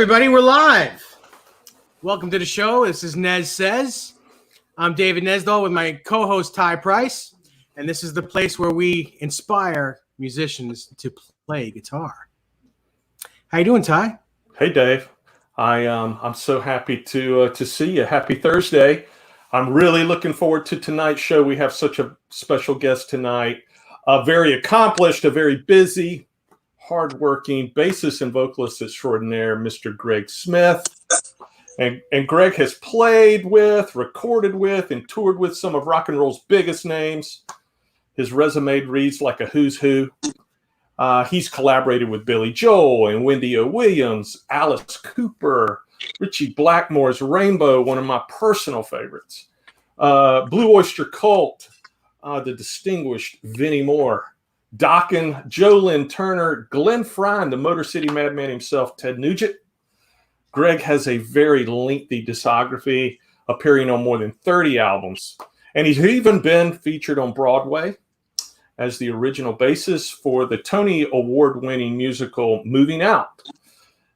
everybody, we're live. Welcome to the show. This is SEZ. I'm David Nesdahl with my co-host Ty Price, and this is the place where we inspire musicians to play guitar. How you doing, Ty? Hey, Dave. I'm so happy to see you. Happy Thursday. I'm really looking forward to tonight's show. We have such a special guest tonight. A very accomplished, a very busy, hardworking bassist and vocalist extraordinaire, Mr. Greg Smith. And Greg has played with, recorded with, and toured with some of rock and roll's biggest names. His resume reads like a who's who. He's collaborated with Billy Joel and Wendy O. Williams, Alice Cooper, Ritchie Blackmore's Rainbow, one of my personal favorites. Blue Oyster Cult, the distinguished Vinnie Moore, Dokken, Joe Lynn Turner, Glenn Frey, and the Motor City Madman himself, Ted Nugent. Greg has a very lengthy discography, appearing on more than 30 albums. And he's even been featured on Broadway as the original bassist for the Tony Award-winning musical Moving Out.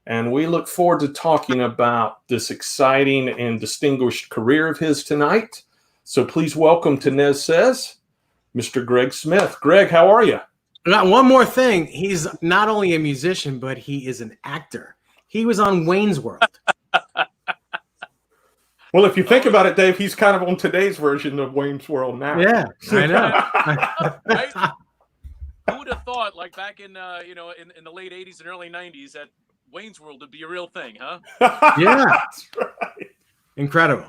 And we look forward to talking about this exciting and distinguished career of his tonight. So please welcome to SEZ, Mr. Greg Smith. Greg, how are you? Now, one more thing. He's not only a musician, but he is an actor. He was on Wayne's World. Well, if you think about it, Dave, he's kind of on today's version of Wayne's World now. Yeah, I know. Right? Who would have thought, like back in in the late '80s and early '90s, that Wayne's World would be a real thing, huh? Yeah, that's right. Incredible.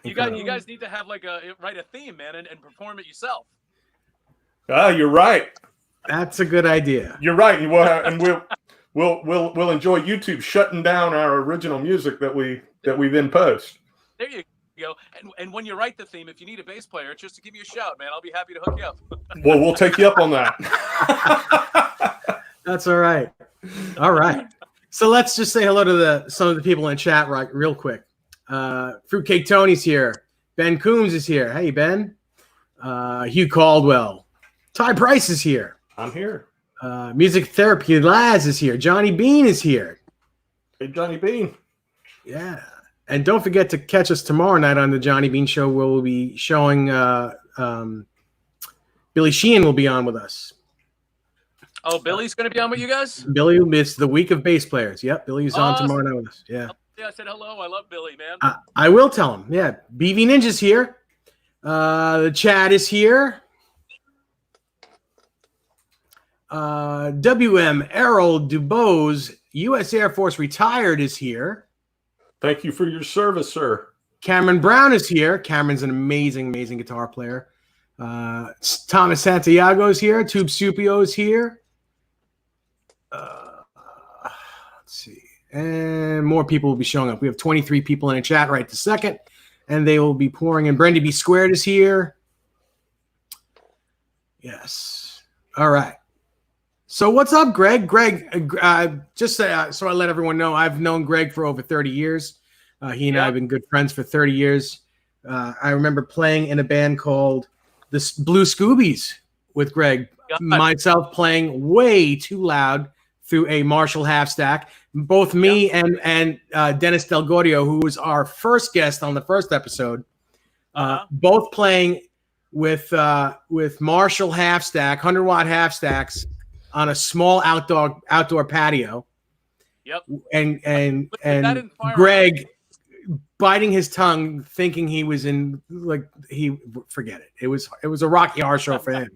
You guys need to have write a theme, man, and perform it yourself. You're right. That's a good idea. You're right, and we'll enjoy YouTube shutting down our original music that we then post. There you go. And when you write the theme, if you need a bass player, just to give you a shout, man. I'll be happy to hook you up. Well, we'll take you up on that. That's all right. All right. So let's just say hello to some of the people in chat real quick. Fruitcake Tony's here. Ben Coombs is here. Hey, Ben. Hugh Caldwell. Ty Price is here. I'm here. Music Therapy Laz is here. Johnny Bean is here. Hey, Johnny Bean. Yeah. And don't forget to catch us tomorrow night on the Johnny Bean Show, where we'll be showing Billy Sheehan will be on with us. Oh, Billy's going to be on with you guys? Billy, it's the week of bass players. Yep, Billy's on tomorrow night with us. Yeah. Yeah, I said hello. I love Billy, man. I will tell him. Yeah, BV Ninja's here. The chat is here. WM Errol Dubose, U.S. Air Force retired, is here. Thank you for your service, sir. Cameron Brown is here. Cameron's an amazing, amazing guitar player. Thomas Santiago is here. Tube Supio is here. Let's see. And more people will be showing up. We have 23 people in the chat right this second, and they will be pouring in. Brendy B. Squared is here. Yes. All right. So what's up, Greg? Greg, just so I let everyone know, I've known Greg for over 30 years. He and I have been good friends for 30 years. I remember playing in a band called the Blue Scoobies with Greg. Myself playing way too loud through a Marshall half stack. Both me and Dennis Del Gorio, who was our first guest on the first episode, both playing with Marshall half stack, 100-watt half stacks, on a small outdoor patio. Yep. And Greg biting his tongue, thinking he was in forget it. It was a Rocky Horror Show for him.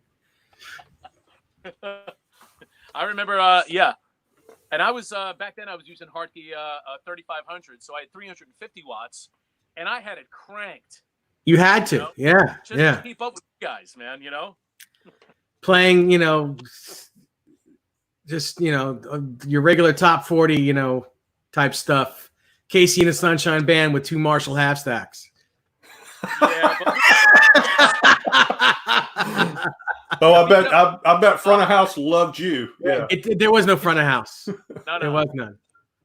I remember, and I was back then I was using Hartke 3500, so I had 350 watts, and I had it cranked. You had to, just to keep up with you guys, man. Playing, just your regular top 40 type stuff. Casey and the Sunshine Band with 2 Marshall half stacks. Yeah, I bet front of house loved you. Yeah. There was no front of house. No. There was none.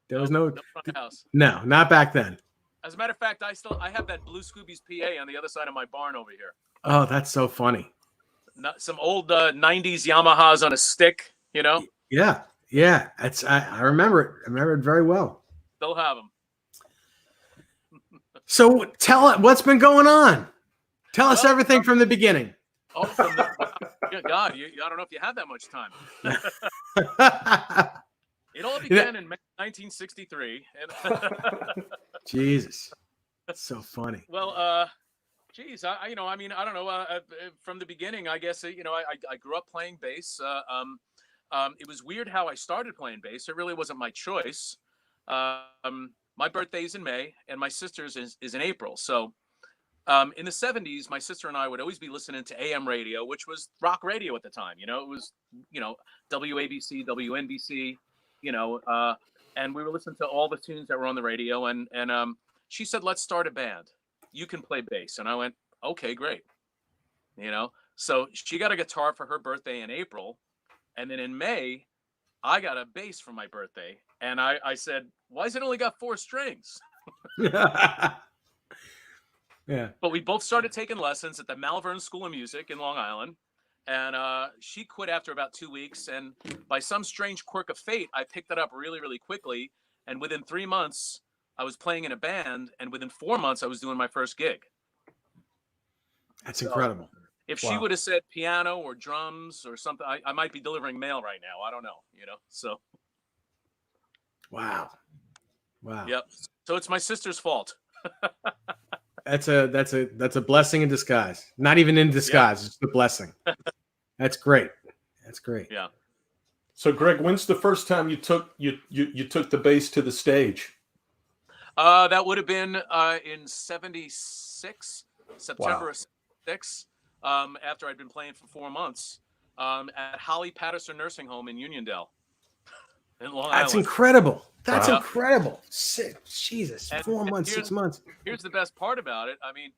There was no front of house. No, not back then. As a matter of fact, I have that Blue Scoobies PA on the other side of my barn over here. Oh, that's so funny. Some old 90s Yamahas on a stick, Yeah. I remember it. I remember it very well. They'll have them. So tell us what's been going on. Tell us Well, everything from the beginning. Oh, from the, God, I don't know if you have that much time. It all began in 1963. Jesus, that's so funny. Well, geez, I mean, I don't know. From the beginning, I guess, I grew up playing bass. It was weird how I started playing bass. It really wasn't my choice. My birthday's in May, and my sister's is in April. So in the 70s, my sister and I would always be listening to AM radio, which was rock radio at the time. It was, WABC, WNBC, and we were listening to all the tunes that were on the radio. And she said, let's start a band. You can play bass. And I went, okay, great. So she got a guitar for her birthday in April. And then in May, I got a bass for my birthday. And I said, why has it only got 4 strings? Yeah. But we both started taking lessons at the Malvern School of Music in Long Island. And she quit after about 2 weeks. And by some strange quirk of fate, I picked it up really, really quickly. And within 3 months, I was playing in a band. And within 4 months, I was doing my first gig. That's incredible. If she would have said piano or drums or something, I might be delivering mail right now. I don't know, so. Wow. Yep. So it's my sister's fault. That's a blessing in disguise. Not even in disguise. Yeah. It's a blessing. That's great. That's great. Yeah. So Greg, when's the first time you took the bass to the stage? That would have been in 76, September of 76. After I'd been playing for 4 months at Holly Patterson Nursing Home in Uniondale, in Long Island. That's incredible. That's incredible. Jesus, 4 months, 6 months. Here's the best part about it. I mean,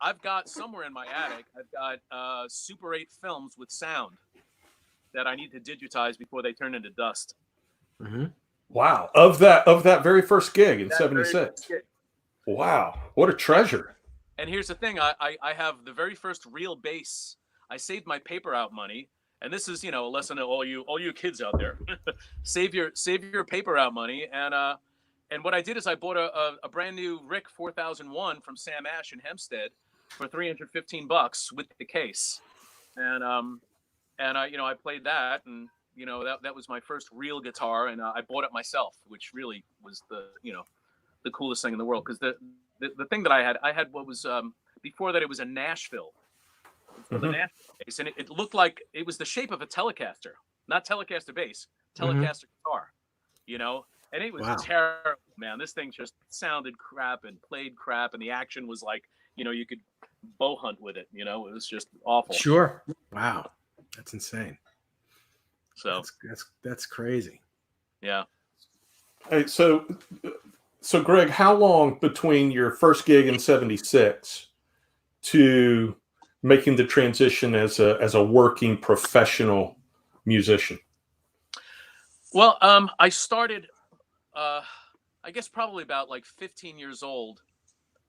I've got somewhere in my attic, I've got Super 8 films with sound that I need to digitize before they turn into dust. Mm-hmm. Wow. Of that very first gig in 76. Wow. What a treasure. And here's the thing, I have the very first real bass. I saved my paper out money, and this is, a lesson to all you kids out there. save your paper out money, and what I did is I bought a brand new Rick 4001 from Sam Ash in Hempstead for $315 with the case, and I played that, and that was my first real guitar, and I bought it myself, which really was the coolest thing in the world, because the thing that I had what was before that, it was a Nashville. The Nashville bass, and it looked like it was the shape of a Telecaster, not Telecaster bass, Telecaster guitar, and it was terrible, man. This thing just sounded crap and played crap, and the action was like, you could bow hunt with it, it was just awful. Sure. Wow. That's insane. So that's crazy. Yeah. Hey, so Greg, how long between your first gig in 76 to making the transition as a working professional musician? Well, I started, I guess probably about like 15 years old,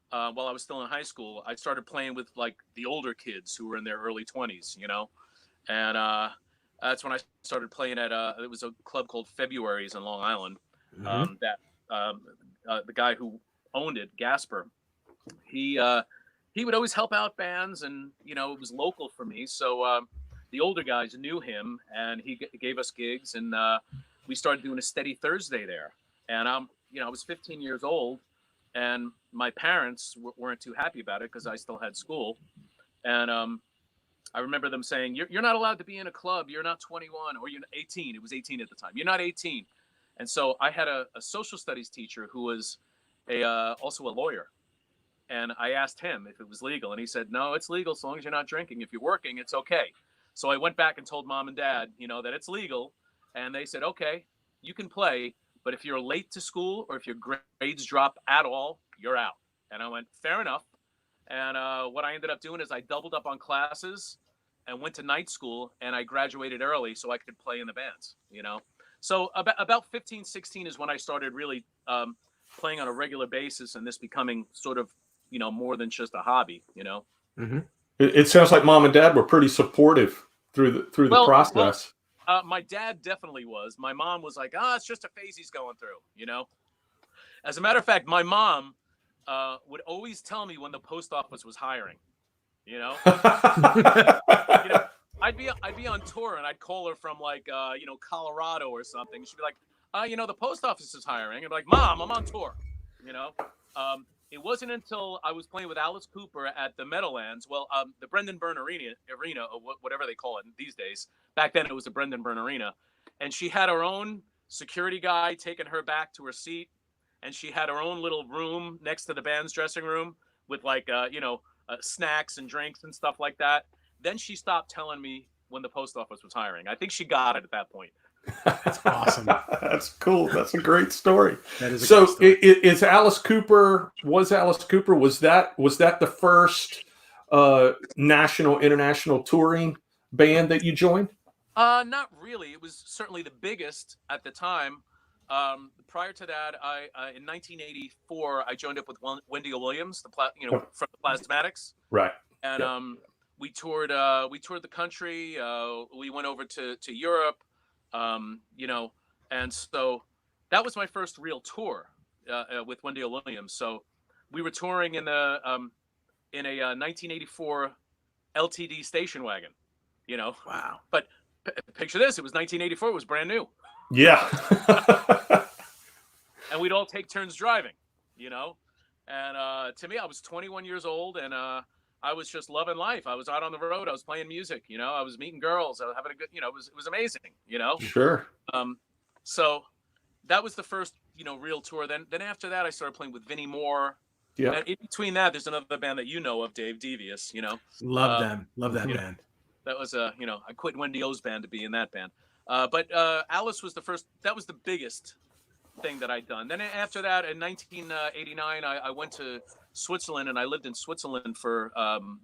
while I was still in high school. I started playing with like the older kids who were in their early 20s, and that's when I started playing at it was a club called February's in Long Island. The guy who owned it, Gasper, he would always help out bands, and it was local for me. So the older guys knew him, and he gave us gigs, and we started doing a steady Thursday there. And I was 15 years old, and my parents weren't too happy about it because I still had school. And I remember them saying, "You're not allowed to be in a club. You're not 21, or you're 18." It was 18 at the time. You're not 18. And so I had a social studies teacher who was also a lawyer. And I asked him if it was legal. And he said, no, it's legal so long as you're not drinking. If you're working, it's okay. So I went back and told mom and dad, that it's legal. And they said, okay, you can play. But if you're late to school or if your grades drop at all, you're out. And I went, fair enough. And what I ended up doing is I doubled up on classes and went to night school. And I graduated early so I could play in the bands, So about 15, 16 is when I started really playing on a regular basis, and this becoming sort of, more than just a hobby, Mm-hmm. It sounds like mom and dad were pretty supportive through the process. My dad definitely was. My mom was like, "Ah, it's just a phase he's going through," you know. As a matter of fact, my mom would always tell me when the post office was hiring. You know, you know, I'd be on tour and I'd call her from like Colorado or something. She'd be like, the post office is hiring. I'd be like, Mom, I'm on tour. You know, it wasn't until I was playing with Alice Cooper at the Meadowlands, the Brendan Byrne Arena, or whatever they call it these days. Back then, it was the Brendan Byrne Arena, and she had her own security guy taking her back to her seat, and she had her own little room next to the band's dressing room with like snacks and drinks and stuff like that. Then she stopped telling me when the post office was hiring. I think she got it at that point. That's awesome. That's cool. That's a great story. That is so. Is Alice Cooper? Was that the first national international touring band that you joined? Not really. It was certainly the biggest at the time. Prior to that, in 1984, I joined up with Wendy Williams, from the Plasmatics. Right. And we toured the country. We went over to Europe, and so that was my first real tour with Wendy Williams. So we were touring in a 1984 LTD station wagon. Wow. But picture this: it was 1984. It was brand new. Yeah. And we'd all take turns driving, And to me, I was 21 years old, and I was just loving life. I was out on the road. I was playing music. I was meeting girls. I was having a good. It was amazing. Sure. So that was the first, real tour. Then after that, I started playing with Vinnie Moore. Yeah. And in between that, there's another band that you know of, Dave, Devious. Love them. Love that band. That was I quit Wendy O's band to be in that band. But Alice was the first. That was the biggest thing that I'd done. Then after that, in 1989, I went to Switzerland, and I lived in Switzerland for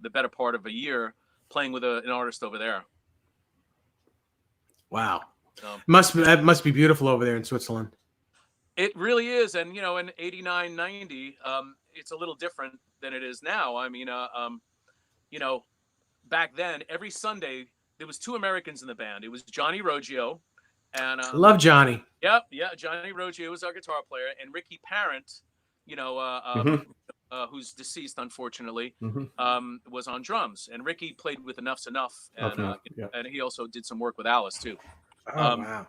the better part of a year, playing with an artist over there. Wow. That must be beautiful over there in Switzerland. It really is. And, in 89, 90, it's a little different than it is now. I mean, back then, every Sunday, there was two Americans in the band. It was Johnny Roggio. And love Johnny. Yeah, Johnny Roggio was our guitar player, and Ricky Parent, who's deceased unfortunately, was on drums. And Ricky played with Enough's Enough, and and he also did some work with Alice too. Oh wow!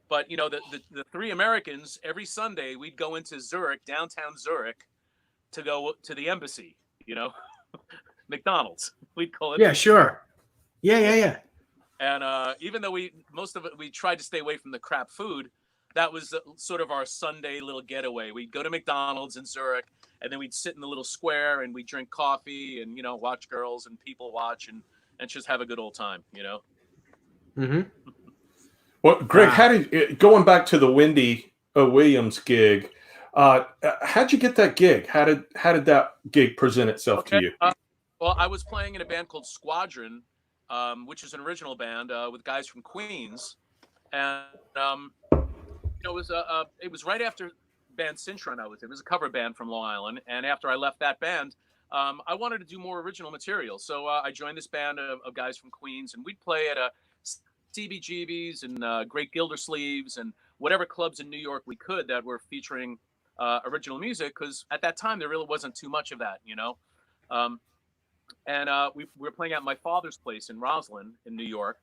But the three Americans, every Sunday we'd go into Zurich, downtown Zurich, to go to the embassy. McDonald's, we'd call it. Yeah, sure. Yeah. And even though we tried to stay away from the crap food, that was sort of our Sunday little getaway. We'd go to McDonald's in Zurich, and then we'd sit in the little square and we'd drink coffee and watch girls and people watch and just have a good old time. Mm-hmm. Well, Greg, going back to the Wendy Williams gig, how'd you get that gig? How did that gig present itself to you? Well, I was playing in a band called Squadron. Which is an original band with guys from Queens, and it was right after band Cintron I was in. It was a cover band from Long Island, and after I left that band, I wanted to do more original material. So I joined this band of guys from Queens, and we'd play at CBGB's and Great Gildersleeves and whatever clubs in New York we could that were featuring original music, because at that time there really wasn't too much of that, And we were playing at my father's place in Roslyn in New York.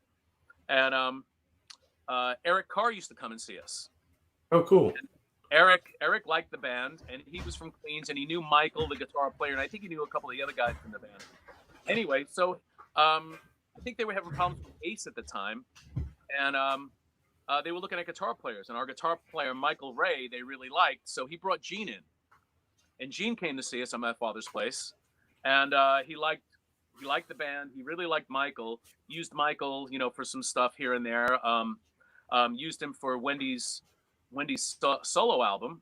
And Eric Carr used to come and see us. Oh, cool. And Eric liked the band, and he was from Queens, and he knew Michael, the guitar player, and I think he knew a couple of the other guys from the band. Anyway, so I think they were having problems with Ace at the time. And they were looking at guitar players. And our guitar player, Michael Ray, they really liked. So he brought Gene in. And Gene came to see us at my father's place. And he liked the band. He really liked Michael. Used Michael, for some stuff here and there. Used him for Wendy's solo album.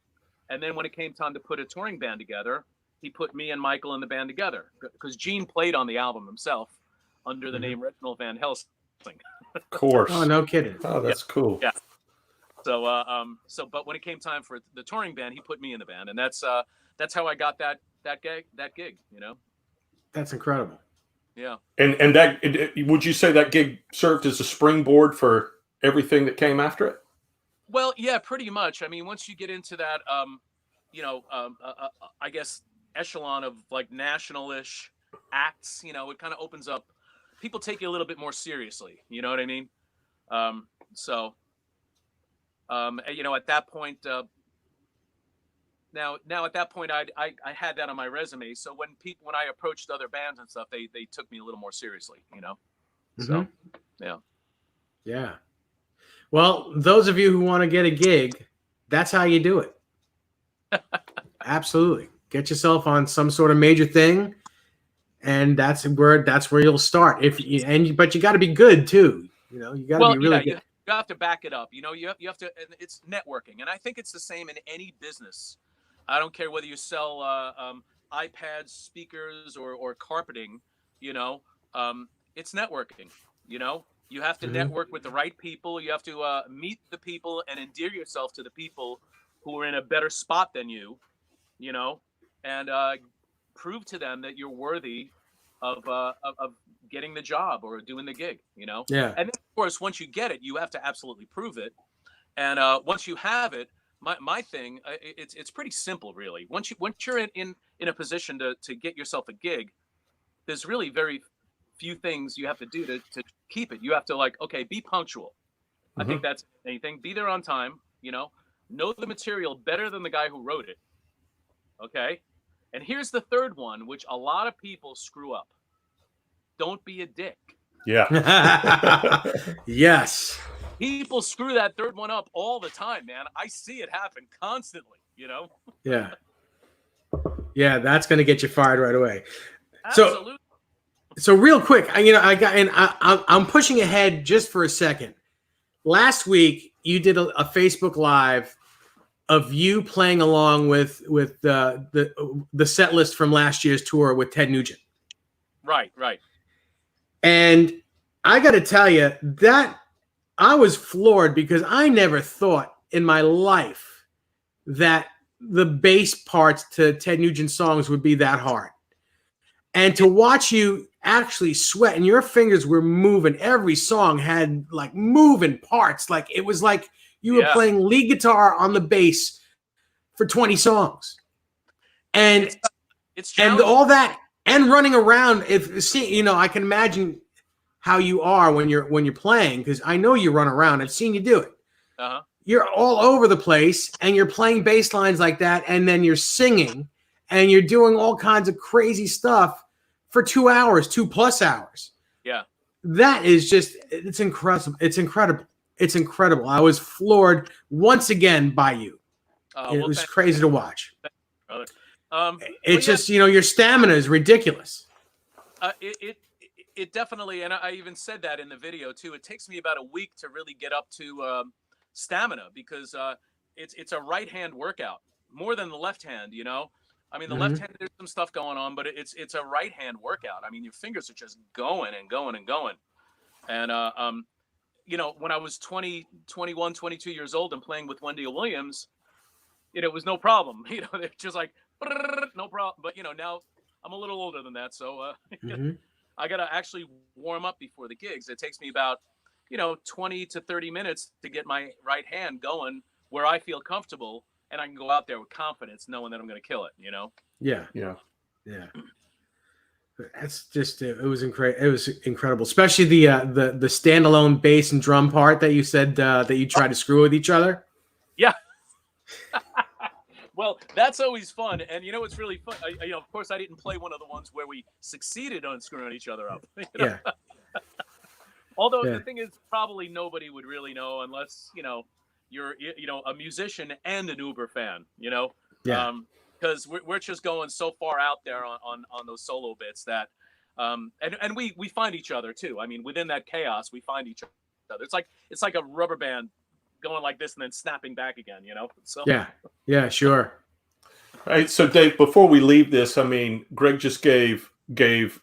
And then when it came time to put a touring band together, he put me and Michael in the band together, because Gene played on the album himself under the name Reginald Van Helsing. Of course. Oh, no kidding. Oh, that's cool. Yeah. So, but when it came time for the touring band, he put me in the band, and that's how I got that gig. That's incredible. Yeah. And that, would you say that gig served as a springboard for everything that came after it? Well, yeah, pretty much. I mean, once you get into that, I guess echelon of like national-ish acts, it kind of opens up. People take you a little bit more seriously. You know what I mean? So, at that point, now at that point, I had that on my resume. So when I approached other bands and stuff, they took me a little more seriously. So, yeah. Yeah. Well, those of you who want to get a gig, that's how you do it. Absolutely. Get yourself on some sort of major thing, and that's where you'll start. But you got to be good too. You got to be really good. You have to back it up. You have to. And it's networking, and I think it's the same in any business. I don't care whether you sell iPads, speakers, or carpeting. It's networking. You have to network with the right people. You have to meet the people and endear yourself to the people who are in a better spot than you, and prove to them that you're worthy of getting the job or doing the gig, Yeah. And then, of course, once you get it, you have to absolutely prove it. And once you have it, my thing, it's pretty simple, really. Once you're in a position to get yourself a gig, there's really very few things you have to do to keep it. You have to be punctual. I think that's anything. Be there on time, know the material better than the guy who wrote it. Okay. And here's the third one, which a lot of people screw up. Don't be a dick. Yeah. Yes. People screw that third one up all the time, man. I see it happen constantly, Yeah. Yeah, that's going to get you fired right away. Absolutely. So real quick, I'm pushing ahead just for a second. Last week, you did a Facebook Live of you playing along with the set list from last year's tour with Ted Nugent. Right. And I got to tell you that I was floored because I never thought in my life that the bass parts to Ted Nugent songs would be that hard. And to watch you actually sweat and your fingers were moving. Every song had like moving parts. Like it was like you were playing lead guitar on the bass for 20 songs. And it's all that and running around. I can imagine how you are when you're playing, because I know you run around. I've seen you do it. Uh-huh. You're all over the place and you're playing bass lines like that, and then you're singing and you're doing all kinds of crazy stuff for 2 hours, 2+ hours. Yeah. That is it's incredible. It's incredible. I was floored once again by you. It was crazy to watch. Brother. Your stamina is ridiculous. It definitely, and I even said that in the video too. It takes me about a week to really get up to stamina, because it's a right hand workout more than the left hand. I mean, the left hand, there's some stuff going on, but it's a right hand workout. I mean, your fingers are just going and going and going. And when I was 20, 21, 22 years old and playing with Wendy Williams, it was no problem. They're just like no problem. But now I'm a little older than that, so I gotta actually warm up before the gigs. It takes me about 20 to 30 minutes to get my right hand going where I feel comfortable, and I can go out there with confidence, knowing that I'm going to kill it. Yeah. That's just it was incredible. It was incredible, especially the standalone bass and drum part that you said that you tried to screw with each other. Yeah. Well, that's always fun, and it's really fun. Of course, I didn't play one of the ones where we succeeded on screwing each other up. Yeah. Although the thing is, probably nobody would really know unless you're a musician and an Uber fan. Yeah. Because we're just going so far out there on those solo bits that and we find each other too. I mean, within that chaos, we find each other. It's like a rubber band going like this and then snapping back again. So yeah, sure. All right, so Dave, before we leave this, I mean, Greg just gave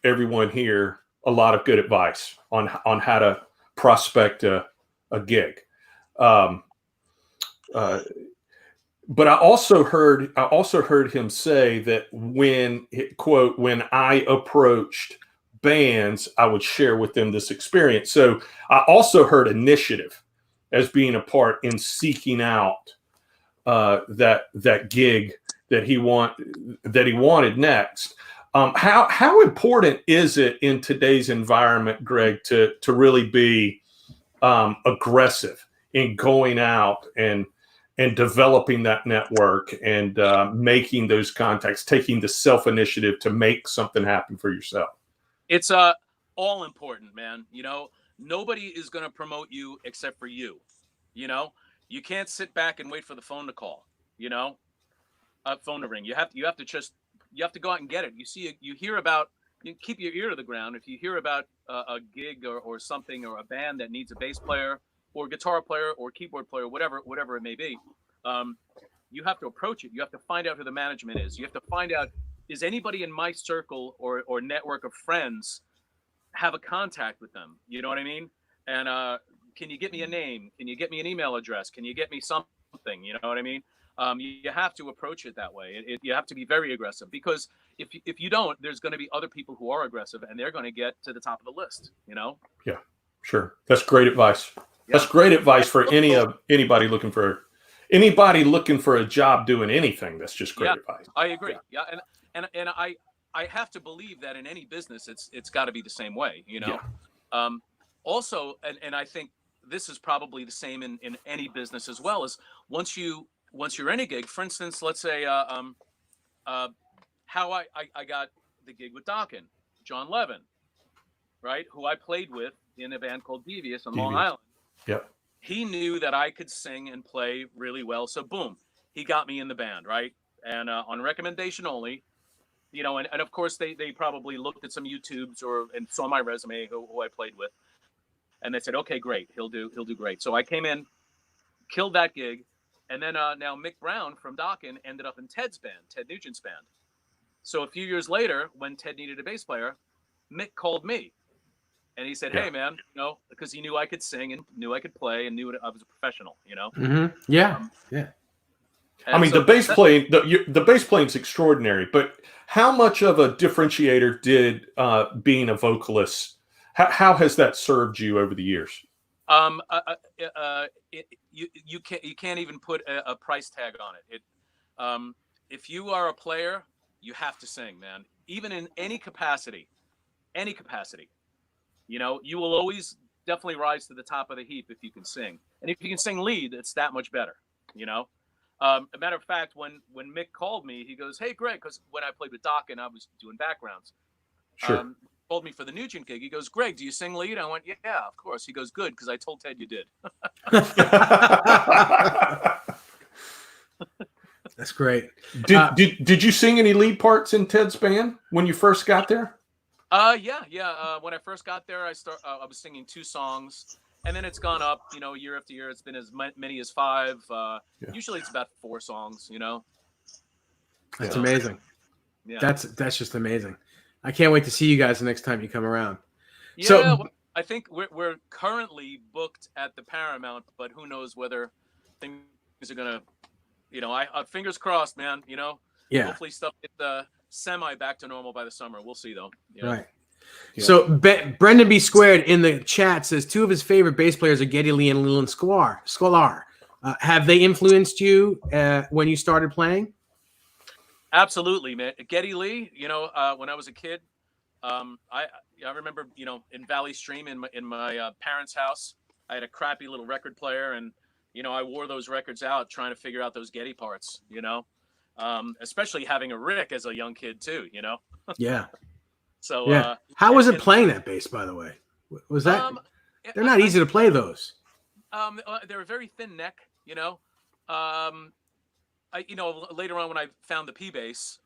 everyone here a lot of good advice on how to prospect a gig. But I also heard him say that when I approached bands, I would share with them this experience. So I also heard initiative. as being a part in seeking out that gig that he wanted next. How important is it in today's environment, Greg, to really be aggressive in going out and developing that network and making those contacts, taking the self-initiative to make something happen for yourself? It's all important, man. You know, nobody is going to promote you except for you. You know, you can't sit back and wait for the phone to call. You know, phone to ring. You have to go out and get it. You hear about. You keep your ear to the ground. If you hear about a gig or something, or a band that needs a bass player or guitar player or keyboard player, whatever it may be, you have to approach it. You have to find out who the management is. You have to find out, is anybody in my circle or network of friends have a contact with them? You know what I mean? And can you get me a name? Can you get me an email address? Can you get me something? You know what I mean? You have to approach it that way. You have to be very aggressive, because if you don't, there's going to be other people who are aggressive, and they're going to get to the top of the list. You know? Yeah, sure. That's great advice. Yeah. That's great advice for anybody looking for a job doing anything. That's just great advice. I agree. Yeah, and I have to believe that in any business, it's got to be the same way. You know. Yeah. Also, and I think this is probably the same in any business as well, is once you're in a gig, for instance, let's say how I got the gig with Dokken, John Levin, right? Who I played with in a band called Devious on Long Island. Yep. He knew that I could sing and play really well. So boom, he got me in the band, right? And on recommendation only, you know, and of course they probably looked at some YouTubes and saw my resume, who I played with. And they said, okay, great. He'll do great. So I came in, killed that gig. And then now Mick Brown from Dokken ended up in Ted's band, Ted Nugent's band. So a few years later, when Ted needed a bass player, Mick called me. And he said, hey, man, you know, because he knew I could sing and knew I could play and knew I was a professional, you know? Mm-hmm. Yeah, yeah. I mean, so the bass playing is extraordinary, but how much of a differentiator did being a vocalist, how has that served you over the years? You can't even put a price tag on it. If you are a player, you have to sing, man. Even in any capacity, you know, you will always definitely rise to the top of the heap if you can sing. And if you can sing lead, it's that much better, you know? A matter of fact, when Mick called me, he goes, hey, Greg, because when I played with Dokken, I was doing backgrounds. Sure. Told me for the Nugent gig. He goes, Greg, do you sing lead? I went, yeah, of course. He goes, good, because I told Ted you did. That's great. Did you sing any lead parts in Ted's band when you first got there? Yeah. When I first got there, I was singing 2 songs, and then it's gone up, you know, year after year. It's been as many as 5. Usually it's about 4 songs, you know. That's amazing. Yeah. That's just amazing. I can't wait to see you guys the next time you come around. Yeah, so, well, I think we're currently booked at the Paramount, but who knows whether things are gonna, you know, I fingers crossed, man. You know, hopefully stuff gets semi back to normal by the summer. We'll see though. You know? Right. Yeah. So Brendan B. Squared in the chat says 2 of his favorite bass players are Geddy Lee and Leland Sklar. Have they influenced you when you started playing? Absolutely, man. Geddy Lee, you know, when I was a kid, I remember, you know, in Valley Stream in my parents' house, I had a crappy little record player, and you know, I wore those records out trying to figure out those Geddy parts, you know, especially having a Rick as a young kid too, you know. Yeah. So yeah. How was it playing that bass, by the way? Was that they're not easy to play those? They're a very thin neck, you know. You know, later on when I found the P bass,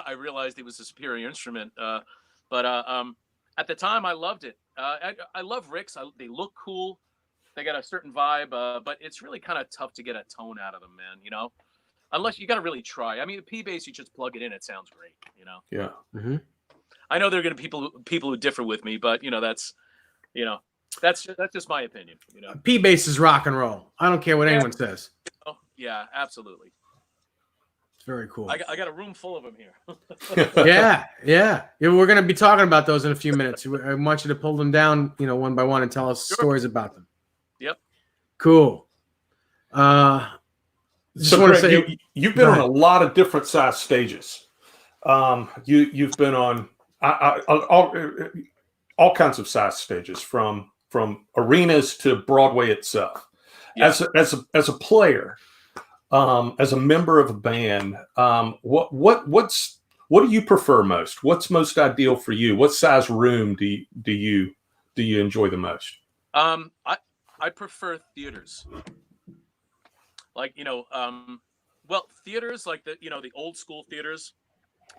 I realized it was a superior instrument. But at the time, I loved it. I love Ricks. They look cool. They got a certain vibe, but it's really kind of tough to get a tone out of them, man. You know, unless you got to really try. I mean, the P bass, you just plug it in. It sounds great. You know. Yeah. Mm-hmm. I know there are going to be people who differ with me, but you know, that's just my opinion. You know, P bass is rock and roll. I don't care what anyone says. Oh, yeah, absolutely. It's very cool. I got a room full of them here. Yeah. We're going to be talking about those in a few minutes. I want you to pull them down, you know, one by one and tell us stories about them. Yep. Cool. Just want to say you've been on a lot of different size stages. You've been on all kinds of size stages, from arenas to Broadway itself. Yeah. As a player, as a member of a band, what do you prefer most? What's most ideal for you? What size room do you enjoy the most? I prefer theaters. Like, well, theaters like the old school theaters,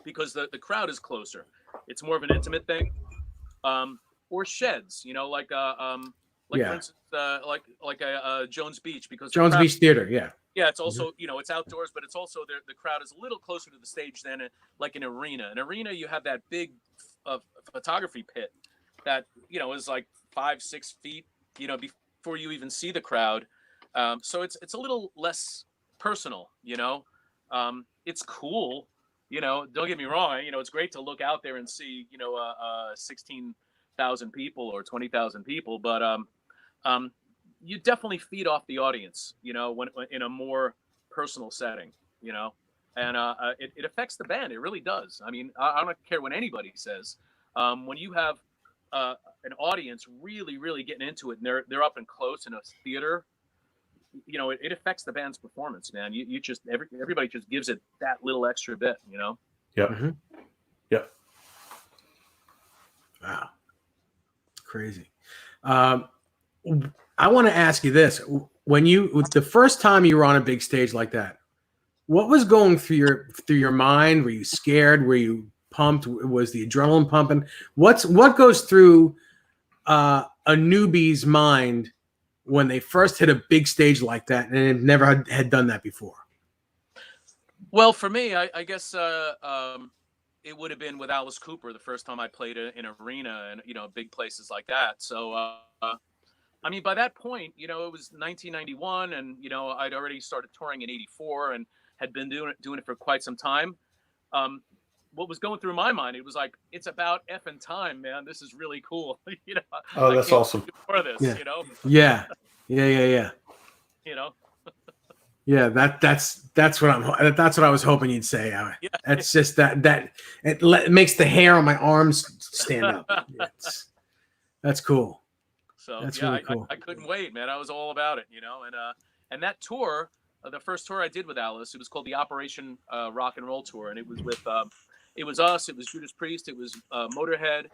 because the crowd is closer. It's more of an intimate thing. Or sheds, like for instance, like a Jones Beach, because Jones Beach Theater, yeah. Yeah, it's also, it's outdoors, but it's also the crowd is a little closer to the stage than like an arena. An arena, you have that big photography pit that, is like 5-6 feet, before you even see the crowd. So it's a little less personal, it's cool, don't get me wrong. It's great to look out there and see, 16,000 people or 20,000 people, but you definitely feed off the audience, when in a more personal setting, and it affects the band. It really does. I mean, I don't care what anybody says. When you have an audience really, really getting into it, and they're up and close in a theater, it affects the band's performance, man. You just everybody just gives it that little extra bit, Yeah. Mm-hmm. Yeah. Wow. Crazy. I want to ask you this: when the first time you were on a big stage like that, what was going through your mind? Were you scared? Were you pumped? Was the adrenaline pumping? What goes through a newbie's mind when they first hit a big stage like that and never had done that before? Well, for me, I guess it would have been with Alice Cooper the first time I played in an arena and big places like that. So I mean, by that point, it was 1991, and I'd already started touring in '84 and had been doing it for quite some time. What was going through my mind? It was like, it's about effing time, man. This is really cool. Oh, that's awesome. For this, Yeah. Yeah. Yeah, that's what I was hoping you'd say. That's just that it makes the hair on my arms stand up. That's cool. So that's really cool. I couldn't wait, man. I was all about it, and that tour, the first tour I did with Alice, it was called the Operation Rock and Roll Tour, and it was with it was us, it was Judas Priest, it was Motorhead,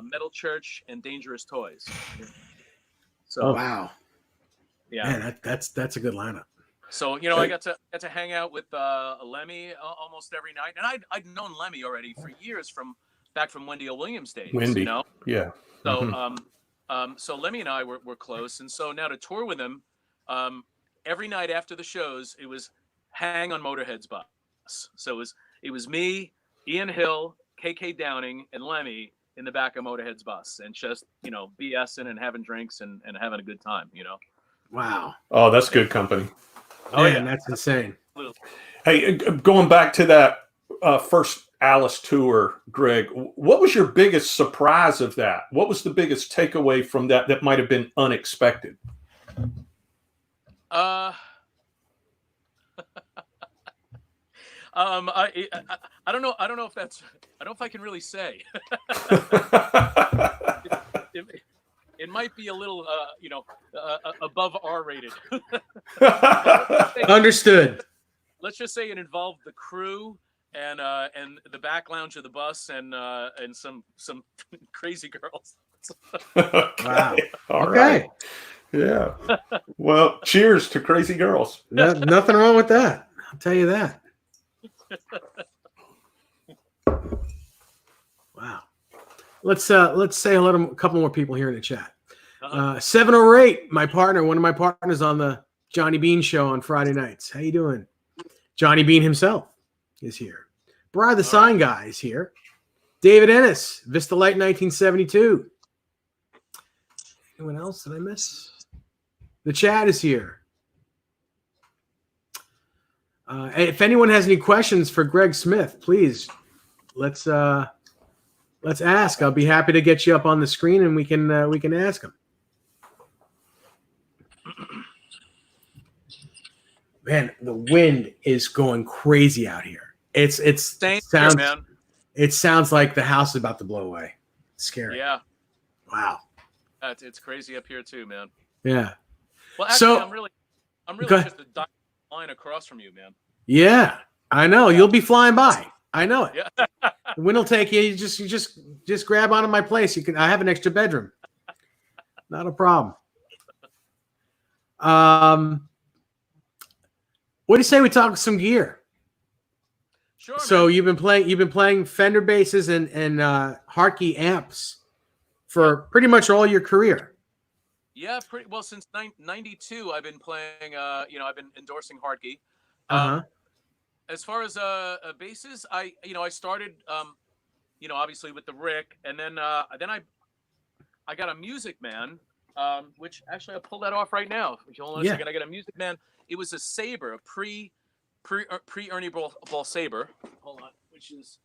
Metal Church, and Dangerous Toys. So wow, yeah, man, that's a good lineup. So I got to hang out with Lemmy almost every night, and I'd known Lemmy already for years back from Wendy O. Williams days. Yeah. So so Lemmy and I were close, and so now to tour with him, every night after the shows, it was hang on Motorhead's bus. So it was me, Ian Hill, KK Downing, and Lemmy in the back of Motorhead's bus, and just BSing and having drinks and having a good time. Wow. Oh, that's good company. Oh yeah, that's insane. Hey, going back to that first Alice tour, Greg, what was your biggest surprise of that? What was the biggest takeaway from that might have been unexpected? I don't know. I don't know if that's. I don't know if I can really say. It might be a little, above R-rated. Understood. Let's just say it involved the crew and the back lounge of the bus and some crazy girls. Okay. Wow. All right. Yeah. Well, cheers to crazy girls. Nothing wrong with that. I'll tell you that. Wow. Let's say hello to a couple more people here in the chat. 708, one of my partners on the Johnny Bean show on Friday nights. How you doing? Johnny Bean himself is here. Brian the Sign Guy is here. David Ennis, Vista Light 1972. Anyone else did I miss? The chat is here. If anyone has any questions for Greg Smith, please let's ask. I'll be happy to get you up on the screen and we can ask him. man, the wind is going crazy out here. It sounds, man. It sounds like the house is about to blow away. It's scary. Yeah. Wow. It's crazy up here too, man. Yeah. Well, actually, So, I'm really just a line across from you, man. Yeah, I know. Yeah. You'll be flying by. I know it. Yeah. The wind will take you. You just grab onto my place. I have an extra bedroom. Not a problem. What do you say we talk some gear? Sure. So man. you've been playing Fender basses and Hartke amps for pretty much all your career. Yeah, pretty well since '92. I've been playing. I've been endorsing Hartke. As far as basses, I started, obviously with the Rick, and then I got a Music Man, which actually I pulled that off right now. If you hold on a second, I got a Music Man. It was a Saber, a pre Ernie Ball Saber. Hold on, which is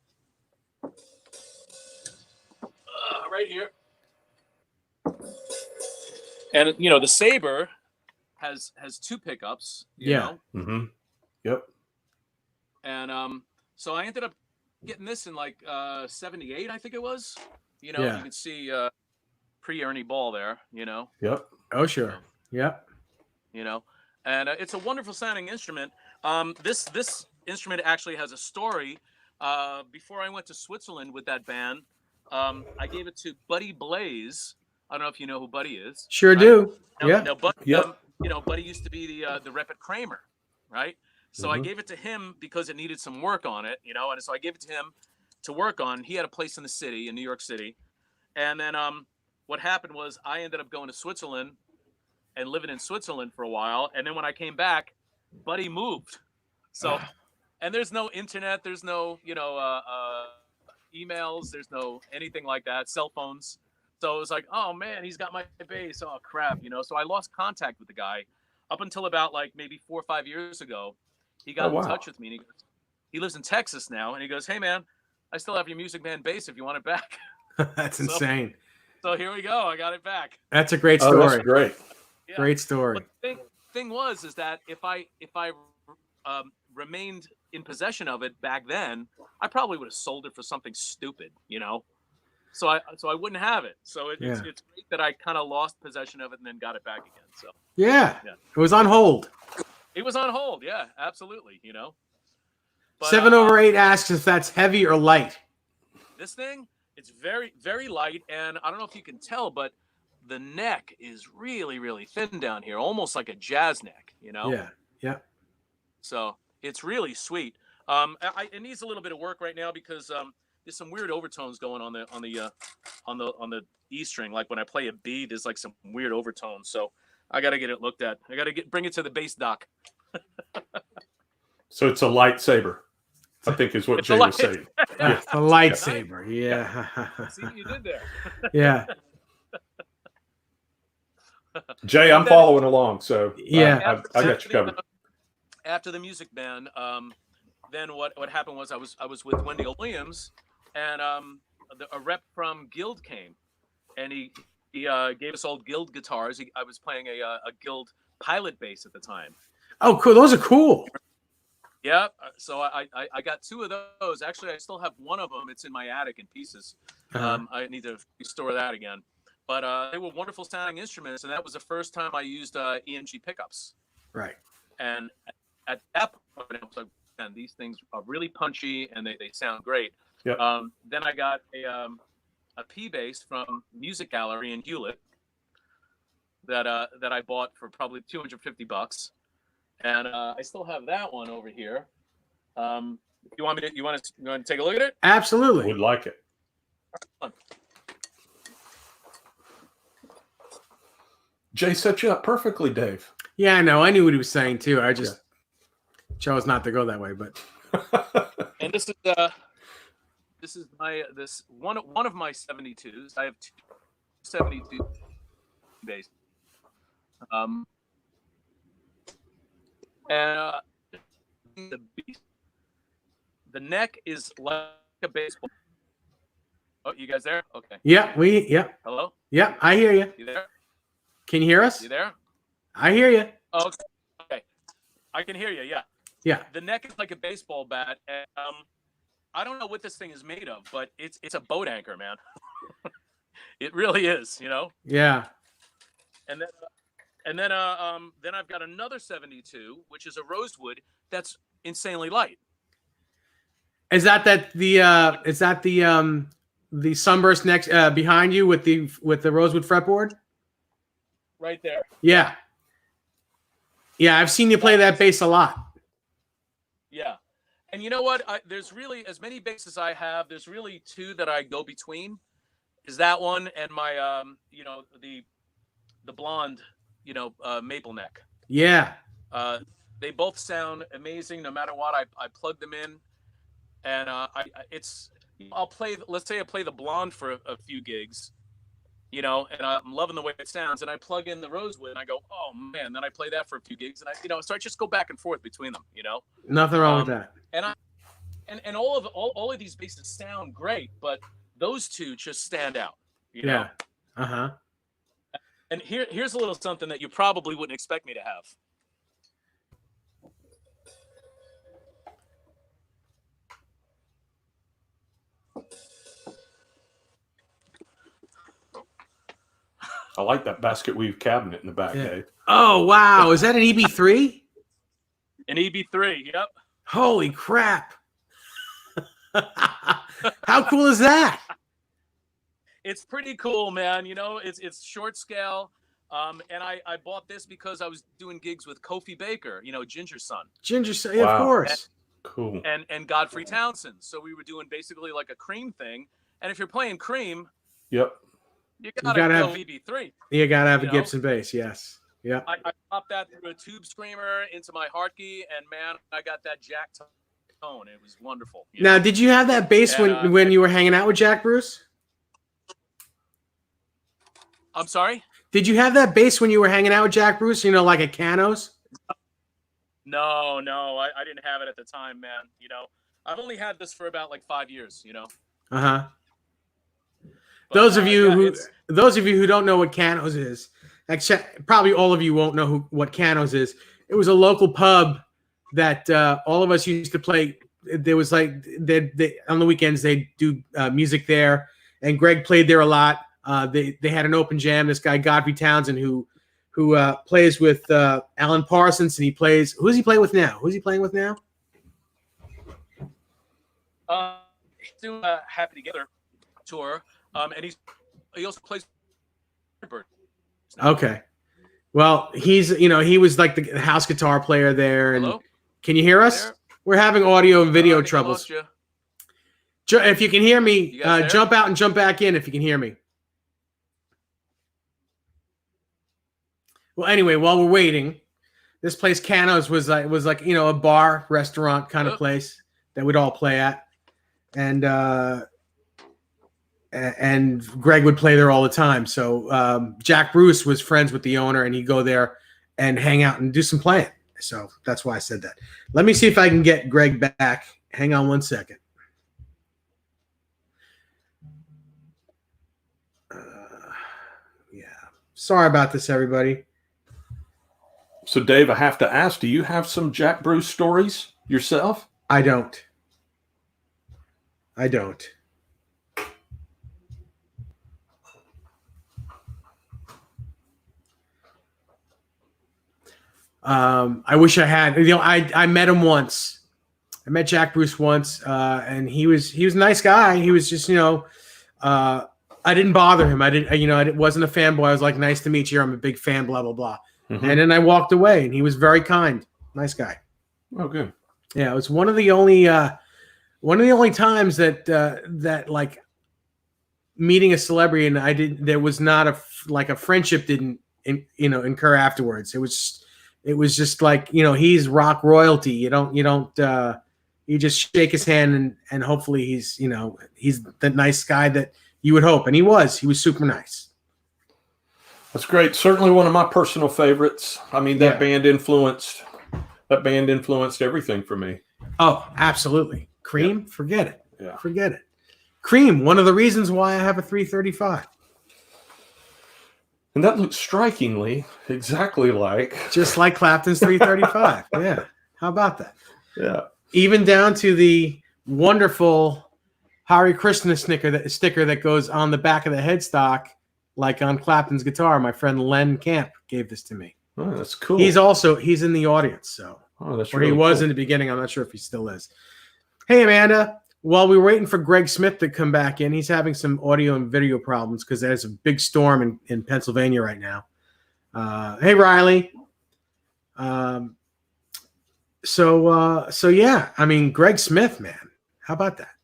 right here. And the Saber has two pickups. You know? Mm-hmm. Yep. And so I ended up getting this in like '78, I think it was. You can see pre Ernie Ball there. Yep. Oh sure. Yep. And it's a wonderful sounding instrument. This instrument actually has a story. Before I went to Switzerland with that band, I gave it to Buddy Blaze. I don't know if you know who Buddy is. Sure right? do. Now, Buddy used to be the rep at Kramer, right? So I gave it to him because it needed some work on it, and so I gave it to him to work on. He had a place in the city, in New York City. And then what happened was I ended up going to Switzerland and living in Switzerland for a while. And then when I came back, Buddy moved. So, and there's no internet, there's no, emails, there's no anything like that, cell phones. So it was like, oh man, he's got my bass. Oh crap, So I lost contact with the guy up until about like maybe 4 or 5 years ago. He got in touch with me, and he goes, he lives in Texas now, and he goes, hey man, I still have your Music Man bass if you want it back. That's insane. So here we go. I got it back. That's a great story. Oh, that's great. Yeah. Great story. But the thing was that if I remained in possession of it back then, I probably would have sold it for something stupid, So I wouldn't have it. So it's great that I kind of lost possession of it and then got it back again. So yeah. It was on hold. It was on hold. Yeah, absolutely. But, 7 over 8 asks if that's heavy or light. This thing, it's very, very light, and I don't know if you can tell, but the neck is really, really thin down here, almost like a jazz neck. Yeah. Yeah. So it's really sweet. It needs a little bit of work right now because there's some weird overtones going on the E string. Like when I play a B, there's like some weird overtones. So I got to get it looked at. I got to bring it to the bass doc. So it's a lightsaber, I think is what Jay was saying. Yeah, a lightsaber. Yeah. See what you did there. Yeah. Jay, I'm following along, so yeah, I got you covered. After the Music Man, then what happened was I was with Wendell Williams, and a rep from Guild came, and he gave us old Guild guitars. I was playing a Guild Pilot bass at the time. Oh, cool! Those are cool. Yeah, so I got 2 of those. Actually, I still have one of them. It's in my attic in pieces. I need to restore that again. But they were wonderful sounding instruments, and that was the first time I used EMG pickups. Right. And at that point, I was like, man, these things are really punchy, and they sound great. Yep. Then I got a P bass from Music Gallery in Hewlett that I bought for probably $250. And I still have that one over here. You want to take a look at it? Absolutely. Would like it. Jay set you up perfectly, Dave. Yeah, I know. I knew what he was saying too. I just chose not to go that way. But and this is one of my 72s. I have 2 72 bass. And the neck is like a baseball. Oh, you guys there? Okay. Yeah. Hello? Yeah, I hear you. You there? Can you hear us? You there? I hear you. Oh, okay. I can hear you. Yeah. Yeah. The neck is like a baseball bat. And, I don't know what this thing is made of, but it's a boat anchor, man. It really is, you know. Yeah. And then I've got another 72, which is a rosewood that's insanely light. Is that the sunburst next behind you with the rosewood fretboard? Right there. Yeah. Yeah, I've seen you play that bass a lot. Yeah. And you know what? There's really, as many basses I have, there's really two that I go between. Is that one and my the blonde, maple neck. Yeah. They both sound amazing no matter what. I plug them in, and I'll play. Let's say I play the blonde for a few gigs, and I'm loving the way it sounds. And I plug in the rosewood, and I go, oh man. Then I play that for a few gigs, and so I just go back and forth between them. Nothing wrong with that. And all of these basses sound great, but those two just stand out. Yeah. Uh-huh. And here's a little something that you probably wouldn't expect me to have. I like that basket weave cabinet in the back, Dave. Oh, wow. Is that an EB3? An EB3, yep. Holy crap. How cool is that? It's pretty cool, man. It's short scale. And I bought this because I was doing gigs with Kofi Baker, Ginger's son. Ginger's son, of course. Cool. And Godfrey Townsend. So we were doing basically like a Cream thing. And if you're playing Cream, yep, you gotta go EB3. You gotta have a Gibson bass, yes. Yeah. I popped that through a tube screamer into my Hartke, and man, I got that Jack tone. It was wonderful. Now, did you have that bass when you were hanging out with Jack Bruce? I'm sorry? Did you have that bass when you were hanging out with Jack Bruce, like at Canos? No, I didn't have it at the time, man. I've only had this for about like 5 years, Uh-huh. Those of you who don't know what Canos is, except probably all of you won't know what Canos is. It was a local pub that all of us used to play. There was like they on the weekends they do music there, and Greg played there a lot. They had an open jam. This guy Godfrey Townsend who plays with Alan Parsons, and he plays. Who's he playing with now? Who's he playing with now? He's doing a Happy Together tour, and he also plays. Okay, well he was like the house guitar player there. And hello? Can you hear us? We're having audio and video troubles. If you can hear me, jump out and jump back in if you can hear me. Well, anyway, while we're waiting, this place Canos was like a bar restaurant kind of place that we'd all play at, and Greg would play there all the time. So Jack Bruce was friends with the owner, and he'd go there and hang out and do some playing. So that's why I said that. Let me see if I can get Greg back. Hang on one second. Yeah. Sorry about this, everybody. So, Dave, I have to ask, do you have some Jack Bruce stories yourself? I don't. I wish I had. I met him once. I met Jack Bruce once, and he was a nice guy. He was just, I didn't bother him. I wasn't a fanboy. I was like, nice to meet you. I'm a big fan, blah, blah, blah. Mm-hmm. And then I walked away, and he was very kind. Nice guy. Oh, good. Yeah, it was one of the only times that like meeting a celebrity, and there was not a friendship didn't incur afterwards. It was just like, he's rock royalty. You just shake his hand and hopefully he's the nice guy that you would hope. And he was super nice. That's great. Certainly one of my personal favorites. I mean, that band influenced everything for me. Oh, absolutely. Cream, yeah. Forget it. Yeah. Forget it. Cream, one of the reasons why I have a 335. And that looks strikingly exactly like. Just like Clapton's 335. Yeah. How about that? Yeah. Even down to the wonderful Hare Krishna sticker that goes on the back of the headstock, like on Clapton's guitar. My friend Len Camp gave this to me. Oh, that's cool. He's in the audience, so. Oh, that's or really he was cool. in the beginning. I'm not sure if he still is. Hey, Amanda. While we were waiting for Greg Smith to come back in, he's having some audio and video problems because there's a big storm in Pennsylvania right now. Hey, Riley. So yeah, I mean, Greg Smith, man, how about that?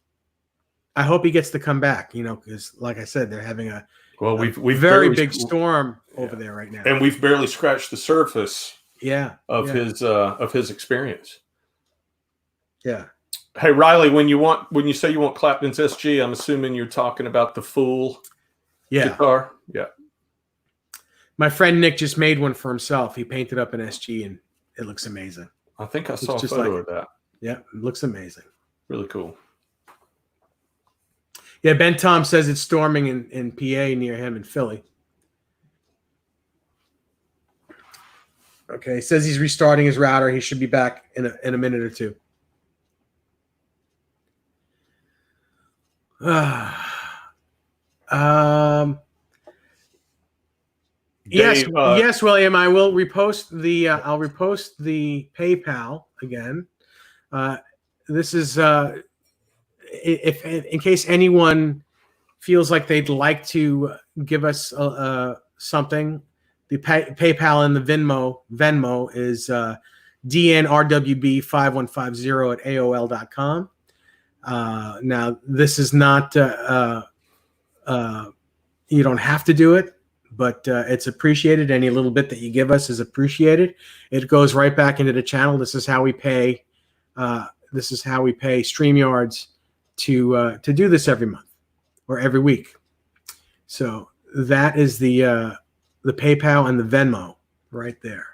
I hope he gets to come back, because like I said, they're having a we've very big storm over there right now, and we've barely scratched the surface. Of his experience. Yeah. Hey, Riley, when you say you want Clapton's SG, I'm assuming you're talking about the Fool guitar. Yeah. My friend Nick just made one for himself. He painted up an SG and it looks amazing. I think I saw a photo of that. Yeah, it looks amazing. Really cool. Yeah, Ben Tom says it's storming in PA near him in Philly. Okay, he says he's restarting his router. He should be back in a minute or two. Yes, William. I will repost the. I'll repost the PayPal again. This is if in case anyone feels like they'd like to give us something. The PayPal and the Venmo is dnrwb5150@aol.com. Now, this is not, you don't have to do it, but it's appreciated. Any little bit that you give us is appreciated. It goes right back into the channel. This is how we pay. This is how we pay StreamYards to do this every month or every week. So that is the PayPal and the Venmo right there.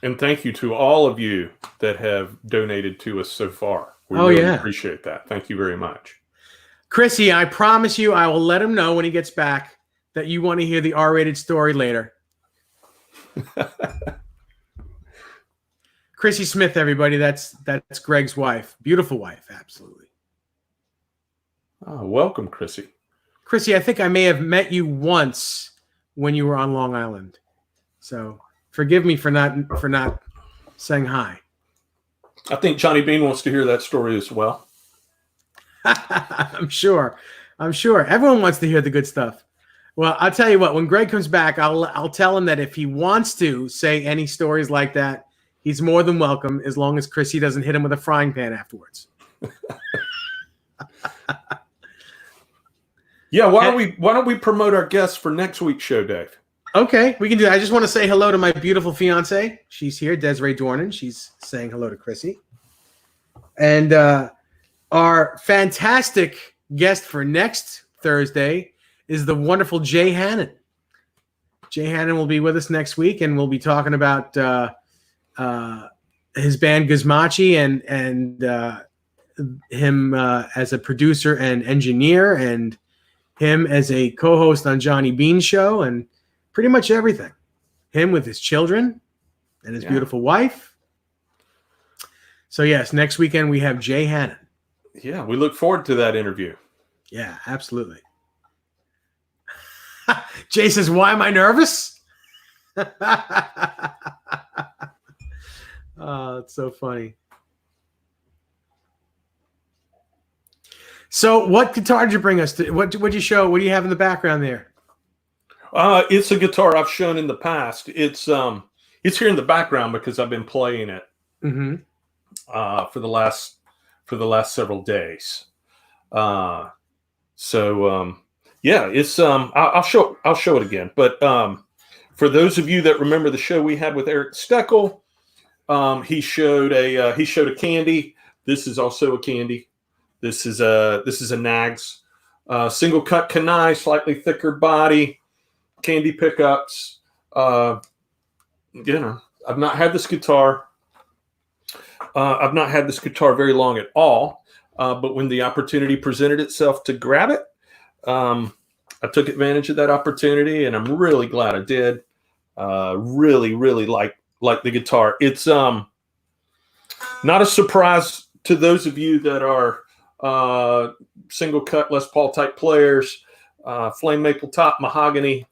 And thank you to all of you that have donated to us so far. We really appreciate that. Thank you very much. Chrissy, I promise you I will let him know when he gets back that you want to hear the R-rated story later. Chrissy Smith, everybody. That's Greg's wife. Beautiful wife, absolutely. Oh, welcome, Chrissy. Chrissy, I think I may have met you once when you were on Long Island. So forgive me for not saying hi. I think Johnny Bean wants to hear that story as well. I'm sure. Everyone wants to hear the good stuff. Well, I'll tell you what, when Greg comes back, I'll tell him that if he wants to say any stories like that, he's more than welcome, as long as Chrissy doesn't hit him with a frying pan afterwards. Yeah, why don't we promote our guests for next week's show, Dave? Okay, we can do that. I just want to say hello to my beautiful fiance. She's here, Desiree Dornan. She's saying hello to Chrissy. And our fantastic guest for next Thursday is the wonderful Jay Hannon. Jay Hannon will be with us next week, and we'll be talking about his band Gizmachi and him as a producer and engineer, and him as a co-host on Johnny Bean's show, and pretty much everything. Him with his children and his beautiful wife. So yes, next weekend we have Jay Hannon. Yeah, we look forward to that interview. Yeah, absolutely. Jay says, "Why am I nervous?" Oh, it's so funny. So what guitar did you bring us to? What'd you show? What do you have in the background there? It's a guitar I've shown in the past. It's here in the background because I've been playing it for the last several days. Yeah, it's I'll show it again. But for those of you that remember the show we had with Eric Steckel, he showed a candy. This is also a candy. This is a Nags single cut Kanai, slightly thicker body, candy pickups. I've not had this guitar. I've not had this guitar very long at all. But when the opportunity presented itself to grab it, I took advantage of that opportunity, and I'm really glad I did. Really, really like the guitar. It's not a surprise to those of you that are single cut Les Paul type players. Flame maple top, mahogany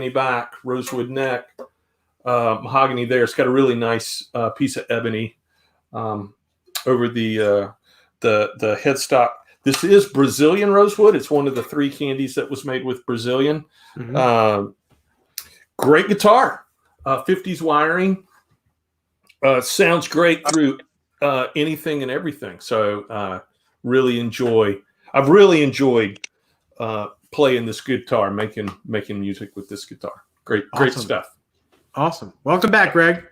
back, rosewood neck, mahogany there. It's got a really nice piece of ebony over the headstock. This is Brazilian rosewood. It's one of the 3 candies that was made with Brazilian. Mm-hmm. Great guitar, 50s wiring. Sounds great through anything and everything. So I've really enjoyed playing this guitar, making music with this guitar. Great stuff. Awesome. Welcome back, Greg.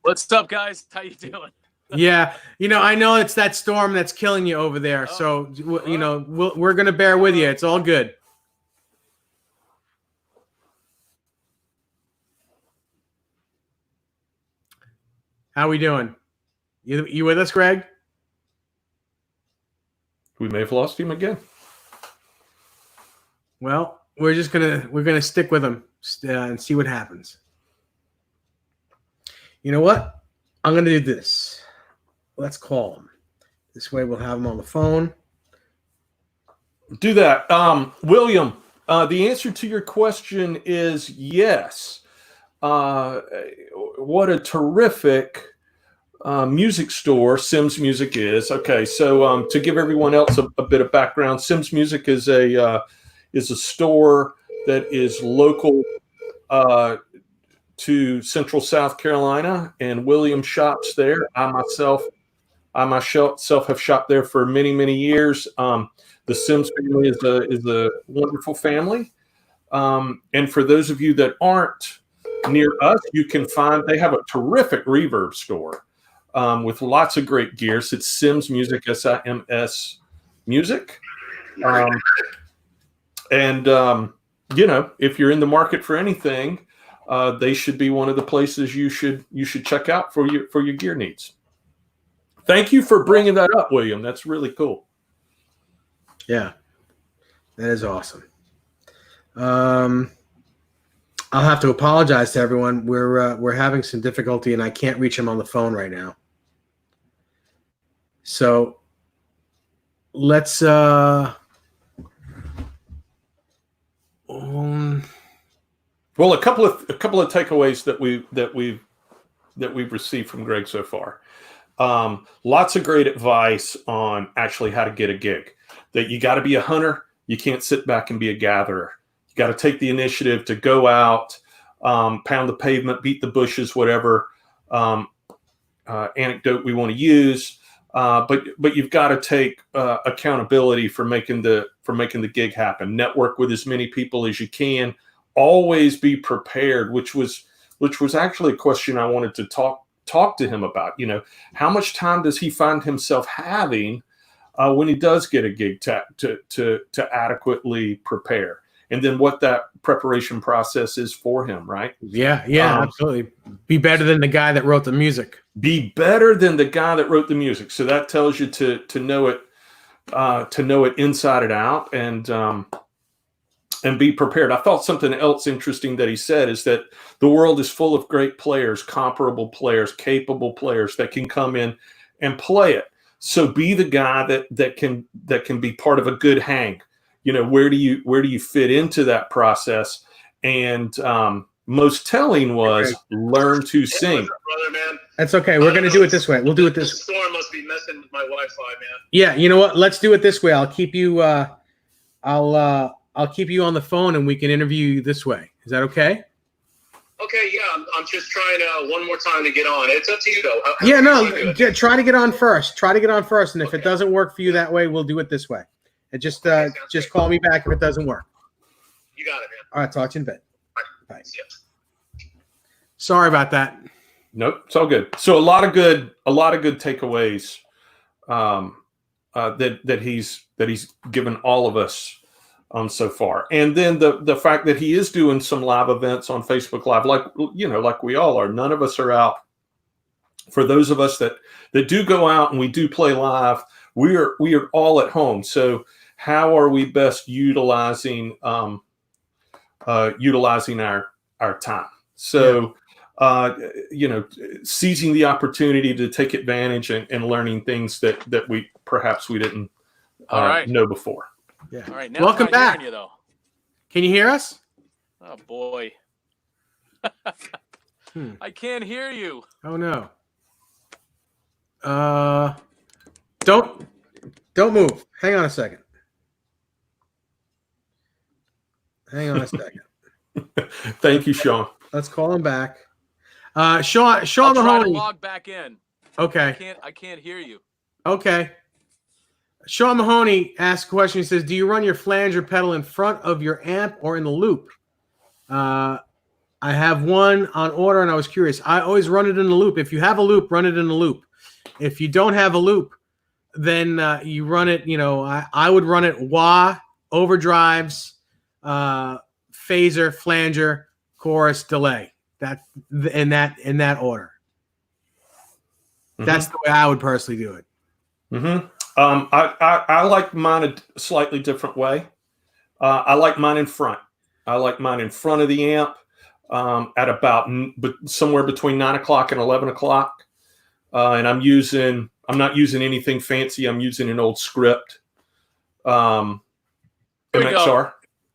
What's up, guys? How you doing? Yeah, I know it's that storm that's killing you over there. So we're gonna bear with you. It's all good. How we doing? You with us, Greg? We may have lost him again. Well, we're gonna stick with him and see what happens. You know what? I'm gonna do this. Let's call him. This way we'll have him on the phone. Do that. William, the answer to your question is yes. What a terrific music store Sims Music is. Okay, so to give everyone else a bit of background, Sims Music is a store that is local to Central South Carolina, and William shops there. I myself have shopped there for many, many years. The Sims family is a wonderful family. And for those of you that aren't near us, you can find, they have a terrific reverb store with lots of great gears. It's Sims Music, SIMS Music. If you're in the market for anything, they should be one of the places you should check out for your gear needs. Thank you for bringing that up, William. That's really cool. Yeah, that is awesome. I'll have to apologize to everyone. We're having some difficulty, and I can't reach him on the phone right now. So let's well, a couple of takeaways that we've received from Greg so far. Lots of great advice on actually how to get a gig. That you got to be a hunter. You can't sit back and be a gatherer. You got to take the initiative to go out, pound the pavement, beat the bushes, whatever anecdote we want to use. But you've got to take accountability for making the gig happen. Network with as many people as you can. Always be prepared, which was actually a question I wanted to talk to him about. How much time does he find himself having when he does get a gig to adequately prepare, and then what that preparation process is for him, right? Yeah, absolutely. Be better than the guy that wrote the music. Be better than the guy that wrote the music. So that tells you to know it inside and out, and be prepared. I thought something else interesting that he said is that the world is full of great players, comparable players, capable players that can come in and play it. So be the guy that can be part of a good hang. Where do you fit into that process? And most telling was learn to sing. Brother, man. That's okay. We're going to do it this way. We'll do it this. The storm must be messing with my Wi-Fi, man. Yeah, you know what? Let's do it this way. I'll keep you. I'll keep you on the phone, and we can interview you this way. Is that okay? Okay, yeah. I'm just trying one more time to get on. It's up to you, though. Try to get on first. And if it doesn't work for you that way, we'll do it this way. And just call me back if it doesn't work. You got it, man. All right, talk to you in a bit. Bye. Sorry about that. Nope, it's all good. So a lot of good takeaways that he's given all of us so far. And then the fact that he is doing some live events on Facebook Live, like we all are. None of us are out. For those of us that do go out and we do play live, we are all at home. So how are we best utilizing utilizing our time. So, seizing the opportunity to take advantage and learning things that we didn't know before. Yeah. All right. Now Welcome I'm not back. hearing you, though. Can you hear us? Oh, boy. I can't hear you. Oh no. Don't move. Hang on a second. Thank you, Sean. Let's call him back. Sean I'll try to Mahoney. log back in. Okay. I can't hear you. Okay. Sean Mahoney asked a question. He says, "Do you run your flanger pedal in front of your amp or in the loop?" I have one on order, and I was curious. I always run it in the loop. If you have a loop, run it in the loop. If you don't have a loop, then you run it. I would run it wah, overdrives, phaser, flanger, chorus, delay. That in that order. That's the way I would personally do it. Mm-hmm. I like mine a slightly different way. I like mine in front. I like mine in front of the amp at about somewhere between 9 o'clock and 11 o'clock. And I'm not using anything fancy. I'm using an old script MXR.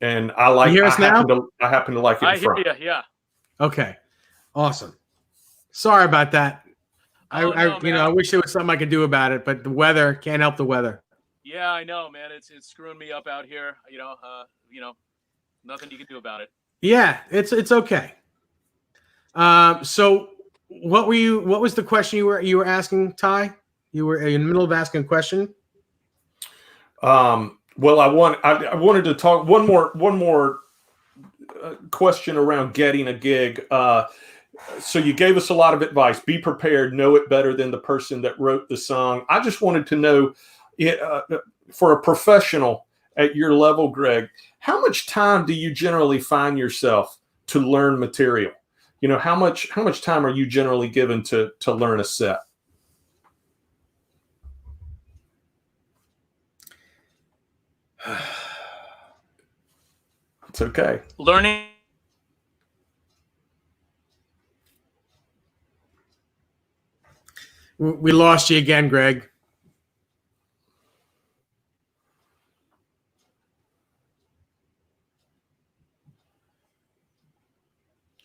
And I like. You hear us now? I happen to like it in front. I hear you. Yeah. Okay. Awesome. Sorry about that. I wish there was something I could do about it, but the weather can't help the weather. Yeah, I know, man. It's screwing me up out here. Nothing you can do about it. Yeah, it's okay. So what was the question you were asking, Ty? You were in the middle of asking a question. Well, I wanted to talk one more question around getting a gig. So you gave us a lot of advice. Be prepared. Know it better than the person that wrote the song. I just wanted to know, for a professional at your level, Greg, how much time do you generally find yourself to learn material? How much time are you generally given to learn a set? It's okay. Learning. We lost you again, Greg.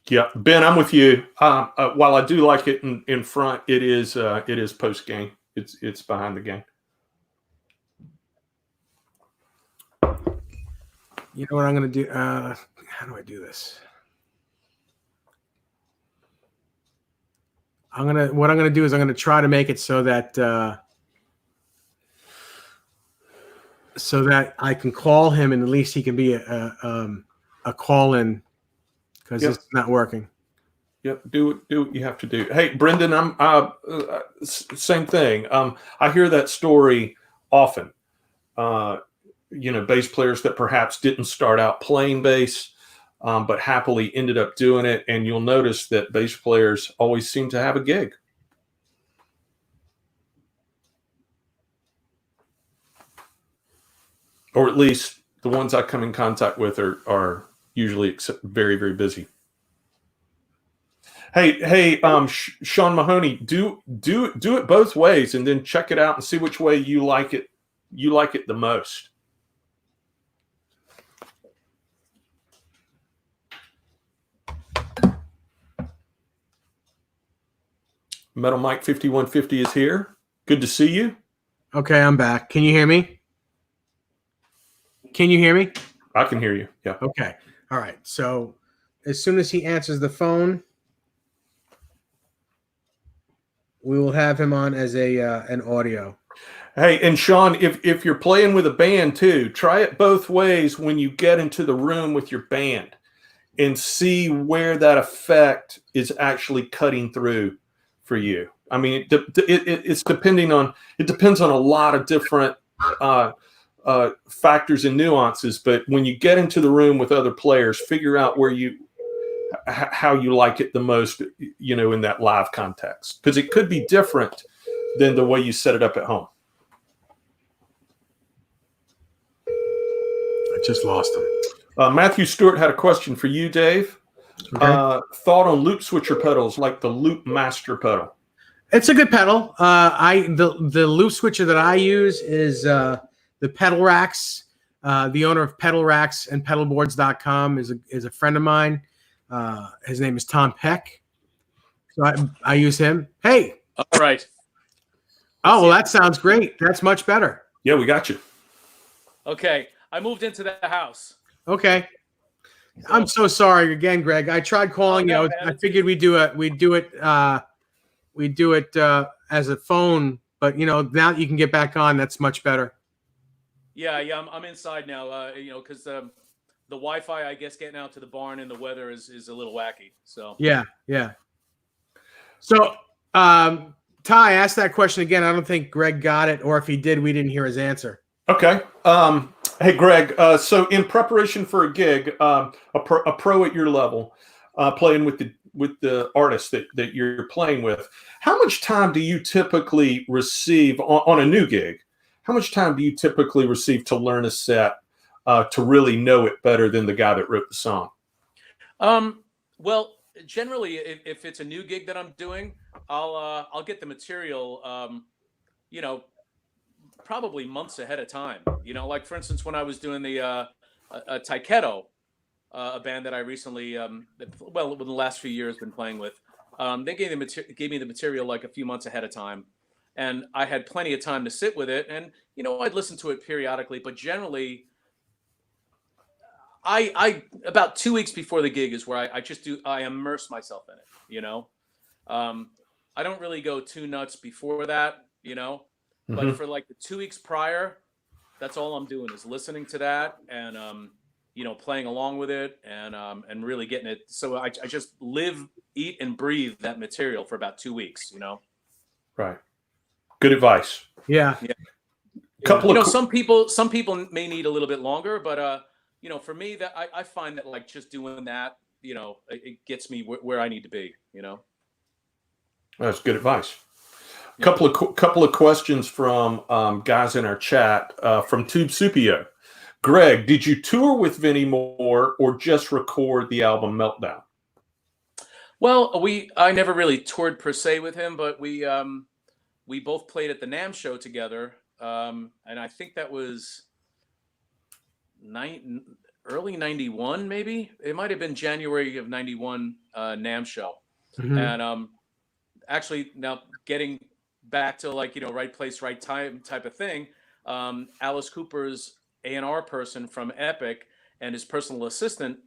Yeah, Ben, I'm with you. While I do like it in front, it is post game. It's behind the game. You know what I'm going to do? How do I do this? What I'm going to do is I'm going to try to make it so that I can call him and at least he can be a call-in because it's not working. Yep, do what you have to do. Hey, Brendan, I'm same thing. I hear that story often. Bass players that perhaps didn't start out playing bass, but happily ended up doing it. And you'll notice that bass players always seem to have a gig. Or at least the ones I come in contact with are usually very, very busy. Hey, Sean Mahoney, do it both ways and then check it out and see which way you like it. You like it the most. Metal Mike 5150 is here. Good to see you. Okay, I'm back. Can you hear me? I can hear you. Yeah. Okay. All right. So as soon as he answers the phone, we will have him on as an audio. Hey, and Sean, if you're playing with a band too, try it both ways when you get into the room with your band and see where that effect is actually cutting through for you. I mean, it depends on a lot of different factors and nuances, but when you get into the room with other players, figure out how you like it the most, in that live context, because it could be different than the way you set it up at home. just lost him. Matthew Stewart had a question for you, Dave. Okay. Thought on loop switcher pedals like the Loop Master pedal. It's a good pedal. The loop switcher that I use is the Pedal Racks. The owner of Pedal Racks and pedalboards.com is a friend of mine. His name is Tom Peck. So I use him. Hey. All right. Oh, well, that sounds great. That's much better. Yeah, we got you. Okay. I moved into the house. Okay. I'm so sorry again, Greg. I tried calling you. I figured we'd do it as a phone, but now that you can get back on, that's much better. Yeah, I'm inside now. Because the Wi-Fi, I guess, getting out to the barn and the weather is a little wacky. So yeah. So Ty, asked that question again. I don't think Greg got it, or if he did, we didn't hear his answer. Okay. Hey, Greg. So in preparation for a gig, a pro at your level, playing with the artists that you're playing with, how much time do you typically receive on a new gig? How much time do you typically receive to learn a set, to really know it better than the guy that wrote the song? Well, generally, if it's a new gig that I'm doing, I'll get the material, probably months ahead of time. Like for instance, when I was doing the Taiketo, a band that I recently, within the last few years, been playing with, they gave me the material like a few months ahead of time, and I had plenty of time to sit with it, and I'd listen to it periodically, but generally, I about 2 weeks before the gig is where I immerse myself in it. I don't really go too nuts before that, but for like the 2 weeks prior, that's all I'm doing is listening to that and playing along with it and really getting it. So I just live, eat, and breathe that material for about 2 weeks. Right. Good advice. Yeah. Some people may need a little bit longer, but for me, that I find that like just doing that, it gets me where I need to be. That's good advice. Couple of questions from guys in our chat from Tube Supio. Greg, did you tour with Vinnie Moore or just record the album Meltdown? Well, I never really toured per se with him, but we both played at the NAMM show together, and I think that was early '91, maybe. It might have been January of '91 NAMM show, and actually now getting back to like right place, right time type of thing. Alice Cooper's A&R person from Epic and his personal assistant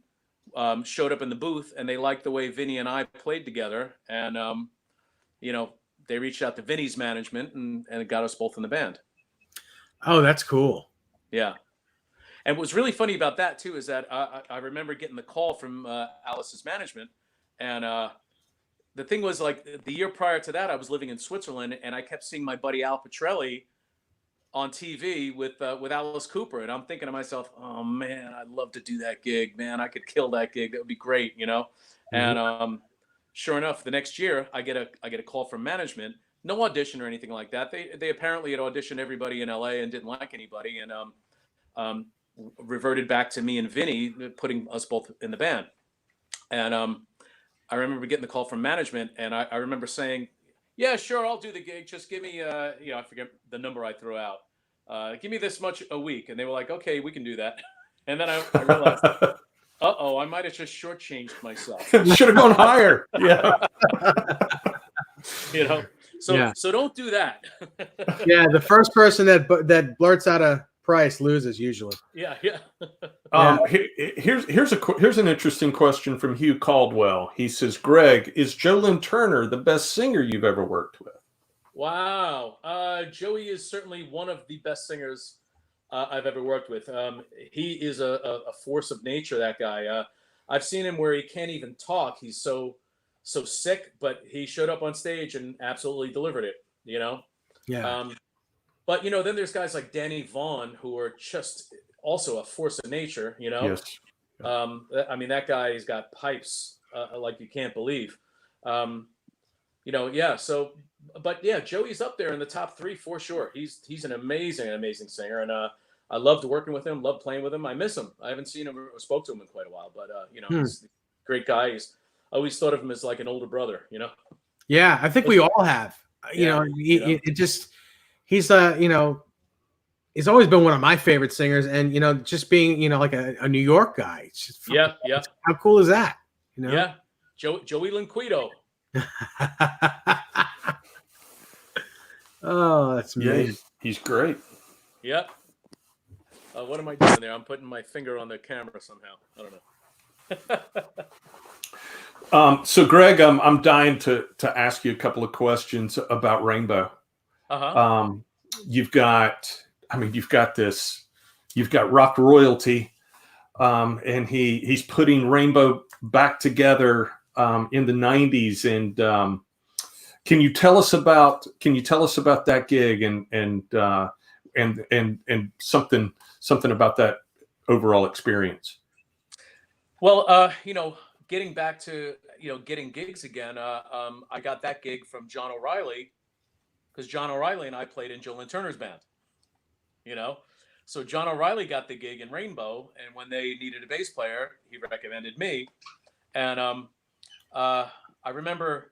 showed up in the booth, and they liked the way Vinny and I played together, and they reached out to Vinny's management and it got us both in the band. Oh, that's cool. Yeah. And what's really funny about that too is that I remember getting the call from Alice's management, and the thing was, like, the year prior to that, I was living in Switzerland, and I kept seeing my buddy Al Petrelli on TV with Alice Cooper, and I'm thinking to myself, oh man, I'd love to do that gig, man. I could kill that gig. That would be great, And sure enough, the next year, I get a call from management. No audition or anything like that. They apparently had auditioned everybody in LA and didn't like anybody, and reverted back to me and Vinny, putting us both in the band. And I remember getting the call from management, and I remember saying, yeah, sure, I'll do the gig. Just give me, I forget the number I threw out. Give me this much a week. And they were like, okay, we can do that. And then I realized, I might have just shortchanged myself. Should have gone higher. Yeah. So don't do that. Yeah, the first person that blurts out a price loses usually. Yeah. Here's an interesting question from Hugh Caldwell. He says, Greg, is Joe Lynn Turner the best singer you've ever worked with? Wow. Joey is certainly one of the best singers I've ever worked with. He is a force of nature, that guy. I've seen him where he can't even talk. He's so sick, but he showed up on stage and absolutely delivered it, Yeah. But, then there's guys like Danny Vaughan who are just also a force of nature, Yes. That guy's got pipes like you can't believe. But yeah, Joey's up there in the top 3 for sure. He's an amazing singer. And I loved working with him, loved playing with him. I miss him. I haven't seen him or spoke to him in quite a while, but he's a great guy. He's always thought of him as like an older brother, Yeah, I think we all have. Yeah, It just he's he's always been one of my favorite singers, and just being like a New York guy. It's just Yeah. How cool is that? Yeah, Joey Linquito. Oh, that's amazing. Yeah, he's great. Yep. What am I doing there? I'm putting my finger on the camera somehow. I don't know. So Greg, I'm dying to ask you a couple of questions about Rainbow. You've got rock royalty, and he's putting Rainbow back together in the 90s. And can you tell us about that gig and something about that overall experience? Well, getting back to getting gigs again, I got that gig from John O'Reilly, because John O'Reilly and I played in Joe Lynn Turner's band. So John O'Reilly got the gig in Rainbow, and when they needed a bass player, he recommended me. And I remember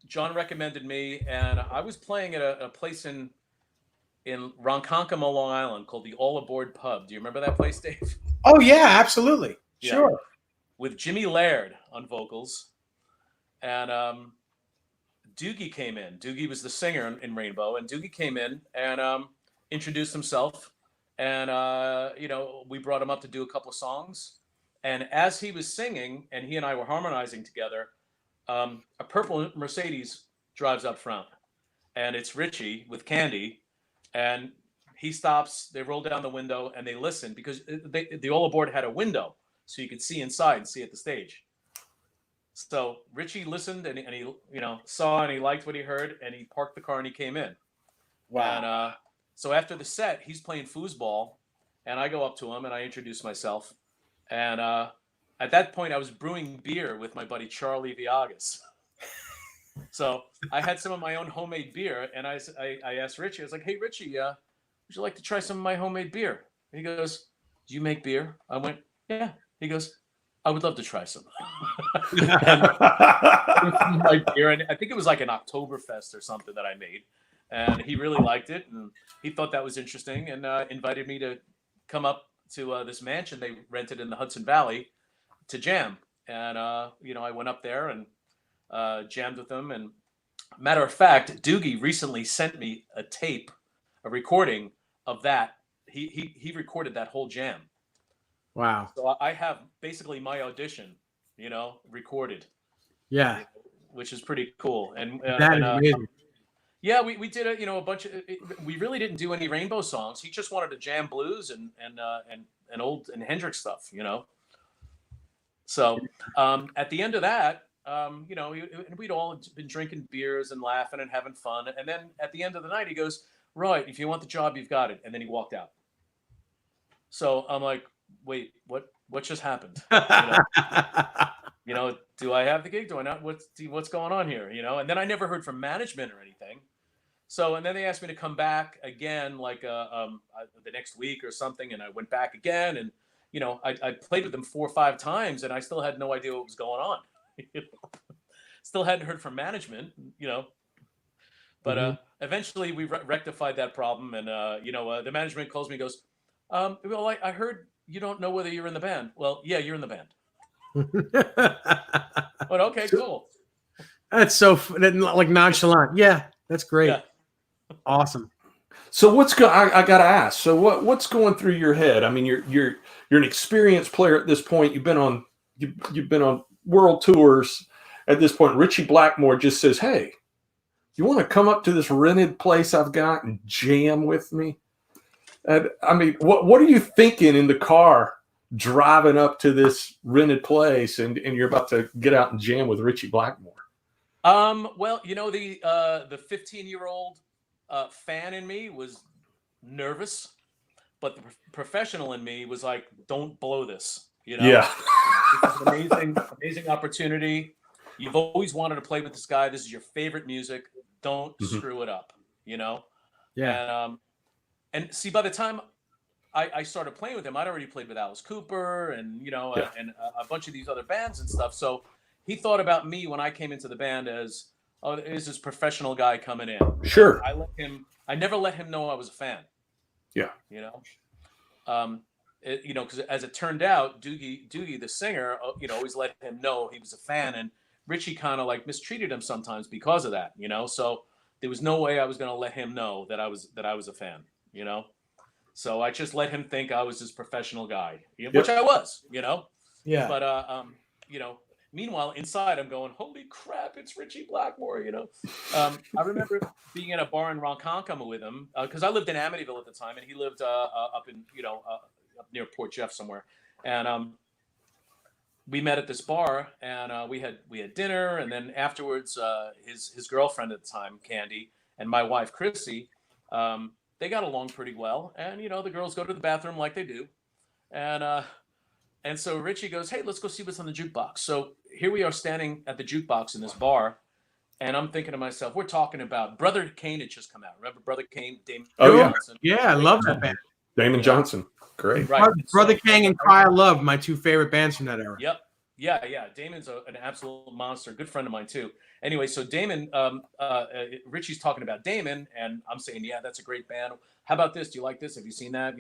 John recommended me, and I was playing at a place in Ronkonkoma, Long Island, called the All Aboard Pub. Do you remember that place, Dave? Oh yeah, absolutely. Yeah. Sure. With Jimmy Laird on vocals, and Doogie came in. Doogie was the singer in Rainbow, and Doogie came in and introduced himself, and we brought him up to do a couple of songs. And as he was singing, and he and I were harmonizing together, a purple Mercedes drives up front, and it's Richie with Candy, and he stops. They roll down the window and they listen, because the All Aboard had a window, so you could see inside and see at the stage. So Richie listened and he saw, and he liked what he heard, and he parked the car and he came in. Wow. And so after the set, he's playing foosball, and I go up to him and I introduce myself. And at that point, I was brewing beer with my buddy Charlie Viagas. So I had some of my own homemade beer, and I asked Richie, I was like, "Hey Richie, would you like to try some of my homemade beer?" And he goes, "Do you make beer?" I went, "Yeah." He goes, "I would love to try some." My beer, and I think it was like an Oktoberfest or something that I made, and he really liked it, and he thought that was interesting, and invited me to come up to this mansion they rented in the Hudson Valley to jam. And I went up there and jammed with them. And matter of fact, Doogie recently sent me a recording of that. He recorded that whole jam. Wow. So I have basically my audition, recorded. Yeah. Which is pretty cool. And That is amazing. Yeah, we did a bunch of. We really didn't do any Rainbow songs. He just wanted to jam blues and old and Hendrix stuff, So at the end of that, we'd all been drinking beers and laughing and having fun. And then at the end of the night, he goes, "Right, if you want the job, you've got it." And then he walked out. So I'm like, "Wait, what just happened?" Do I have the gig? Do I not? What's going on here? And then I never heard from management or anything. So, and then they asked me to come back again, like the next week or something. And I went back again, and I played with them 4 or 5 times, and I still had no idea what was going on. Still hadn't heard from management, But eventually we rectified that problem, and the management calls me, and goes, "Well, I heard you don't know whether you're in the band." "Well, yeah, you're in the band." But okay, cool. That's so like nonchalant. Yeah, that's great. Yeah. Awesome. So I gotta ask. So what's going through your head? I mean, you're an experienced player at this point. You've been on world tours at this point. Richie Blackmore just says, "Hey, you want to come up to this rented place I've got and jam with me?" And I mean, what are you thinking in the car driving up to this rented place, and you're about to get out and jam with Richie Blackmore? Well, the 15-year-old fan in me was nervous, but the professional in me was like, "Don't blow this." Yeah. This is an amazing opportunity. You've always wanted to play with this guy. This is your favorite music. Don't screw it up. Yeah. And see, by the time I started playing with him. I'd already played with Alice Cooper and and a bunch of these other bands and stuff. So he thought about me when I came into the band as, oh, there's this professional guy coming in. Sure. I never let him know I was a fan. Yeah. Because as it turned out, Doogie, the singer, always let him know he was a fan, and Richie kind of like mistreated him sometimes because of that. So there was no way I was going to let him know that I was a fan. So I just let him think I was this professional guy, which I was. Yeah. But meanwhile, inside I'm going, holy crap, it's Richie Blackmore. I remember being in a bar in Ronkonkoma with him because I lived in Amityville at the time, and he lived up in up near Port Jeff somewhere, and we met at this bar, and we had dinner, and then afterwards, his girlfriend at the time, Candy, and my wife Chrissy, they got along pretty well, and the girls go to the bathroom like they do, and so Richie goes, hey, let's go see what's on the jukebox. So here we are standing at the jukebox in this bar, and I'm thinking to myself, we're talking about Brother Kane had just come out. Remember Brother Kane, Damon Johnson? Yeah, I love that band. Damon Johnson. Great. Right. Brother Kane and Cry of Love, my two favorite bands from that era. Yep. Yeah. Damon's an absolute monster. Good friend of mine too. Anyway, so Damon, Richie's talking about Damon, and I'm saying, yeah, that's a great band. How about this? Do you like this? Have you seen that?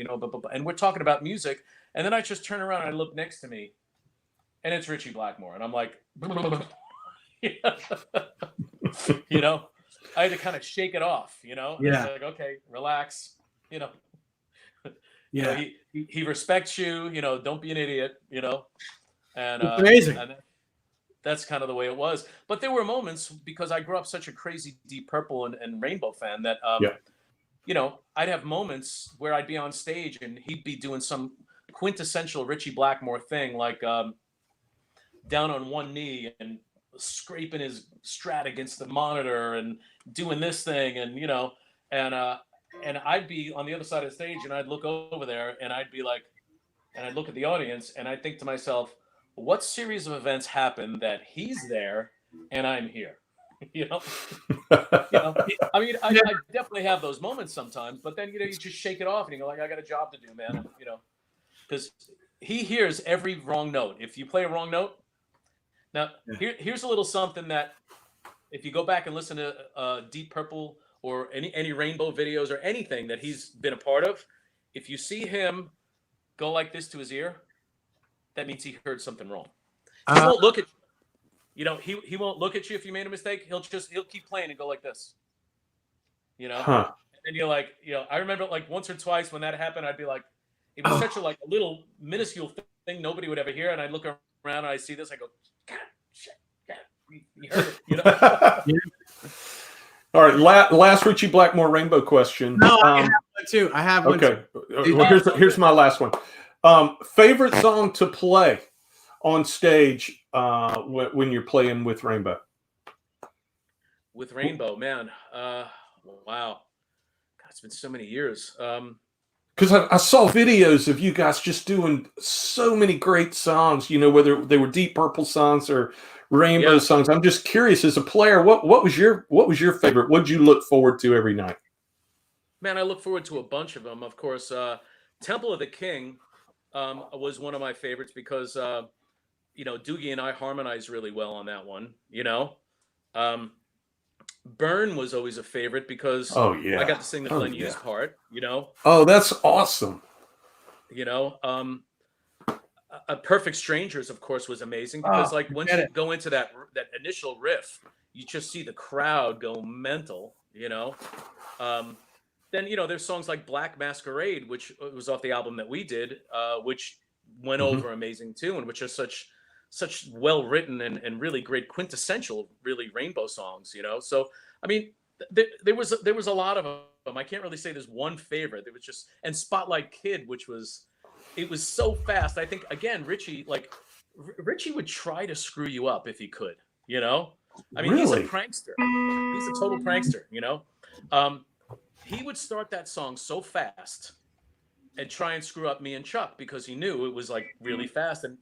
And we're talking about music, and then I just turn around and I look next to me, and it's Richie Blackmore, and I'm like, I had to kind of shake it off, And Yeah. it's like, okay, relax, Yeah. He respects you, don't be an idiot, and it's amazing. And that's kind of the way it was. But there were moments, because I grew up such a crazy Deep Purple and Rainbow fan, that I'd have moments where I'd be on stage and he'd be doing some quintessential Richie Blackmore thing, like down on one knee and scraping his Strat against the monitor and doing this thing, and and I'd be on the other side of the stage, and I'd look over there, and I'd be like, and I'd look at the audience, and I'd think to myself, what series of events happened that he's there and I'm here? I mean, I definitely have those moments sometimes, but then you just shake it off and you go like, I got a job to do, man. Because he hears every wrong note. If you play a wrong note, now here's a little something that if you go back and listen to Deep Purple or any Rainbow videos or anything that he's been a part of, if you see him go like this to his ear, that means he heard something wrong. He won't look at you. He won't look at you if you made a mistake. He'll keep playing and go like this. Huh. And you're like, I remember like once or twice when that happened, I'd be like, it was such a little minuscule thing nobody would ever hear, and I'd look around and I see this, I go, God, shit, God, you heard it, All right, last Richie Blackmore Rainbow question. No, I have one too. I have one. Okay, well, here's my last one. Favorite song to play on stage when you're playing with Rainbow? With Rainbow, man. Wow. God, it's been so many years. Because I saw videos of you guys just doing so many great songs, whether they were Deep Purple songs or Rainbow songs. I'm just curious, as a player, what was your favorite? What did you look forward to every night? Man, I look forward to a bunch of them. Of course, Temple of the King was one of my favorites because, Doogie and I harmonized really well on that one, Burn was always a favorite because I got to sing the Glenn Hughes part, Oh, that's awesome. Perfect Strangers, of course, was amazing because once you go into that initial riff, you just see the crowd go mental, Then, there's songs like Black Masquerade, which was off the album that we did, which went over amazing too, and which are such well-written and really great quintessential, really Rainbow songs, So, I mean, there was a lot of them. I can't really say there's one favorite. There was just, and Spotlight Kid, which was, it was so fast. I think, again, Richie would try to screw you up if he could, I mean, he's a prankster. He's a total prankster, He would start that song so fast and try and screw up me and Chuck because he knew it was like really fast, and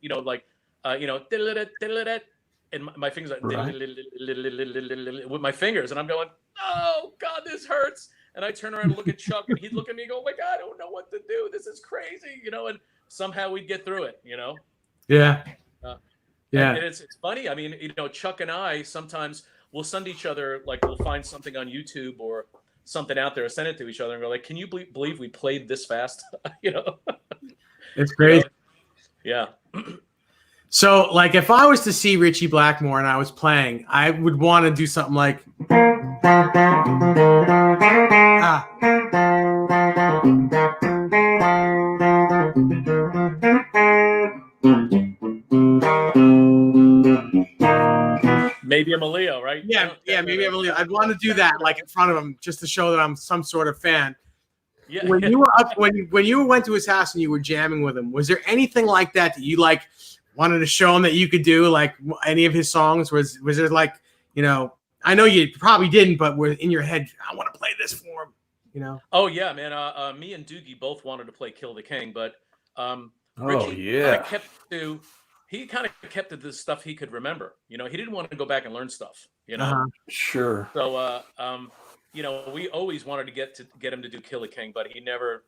and my fingers like with my fingers, and I'm going, oh God, this hurts. And I turn around and look at Chuck, and he'd look at me and go, like, I don't know what to do. This is crazy, and somehow we'd get through it, Yeah. Yeah. And it's funny. I mean, Chuck and I sometimes we'll send each other, like, we'll find something on YouTube or something out there, send it to each other, and go like, can you believe we played this fast? It's crazy. Yeah. So, like, if I was to see Richie Blackmore and I was playing, I would want to do something like. Maybe I'm a Leo, right? Yeah, maybe I'm a Leo. I'd want to do that, like, in front of him, just to show that I'm some sort of fan. Yeah. When you were up, when you went to his house and you were jamming with him, was there anything like that you like wanted to show him that you could do, like any of his songs? Was there like, I know you probably didn't, but were in your head, I want to play this for him, Oh yeah, man. Me and Doogie both wanted to play Kill the King, but Richie he kind of kept to the stuff he could remember. He didn't want to go back and learn stuff. Sure. So we always wanted to get him to do Kill the King, but he never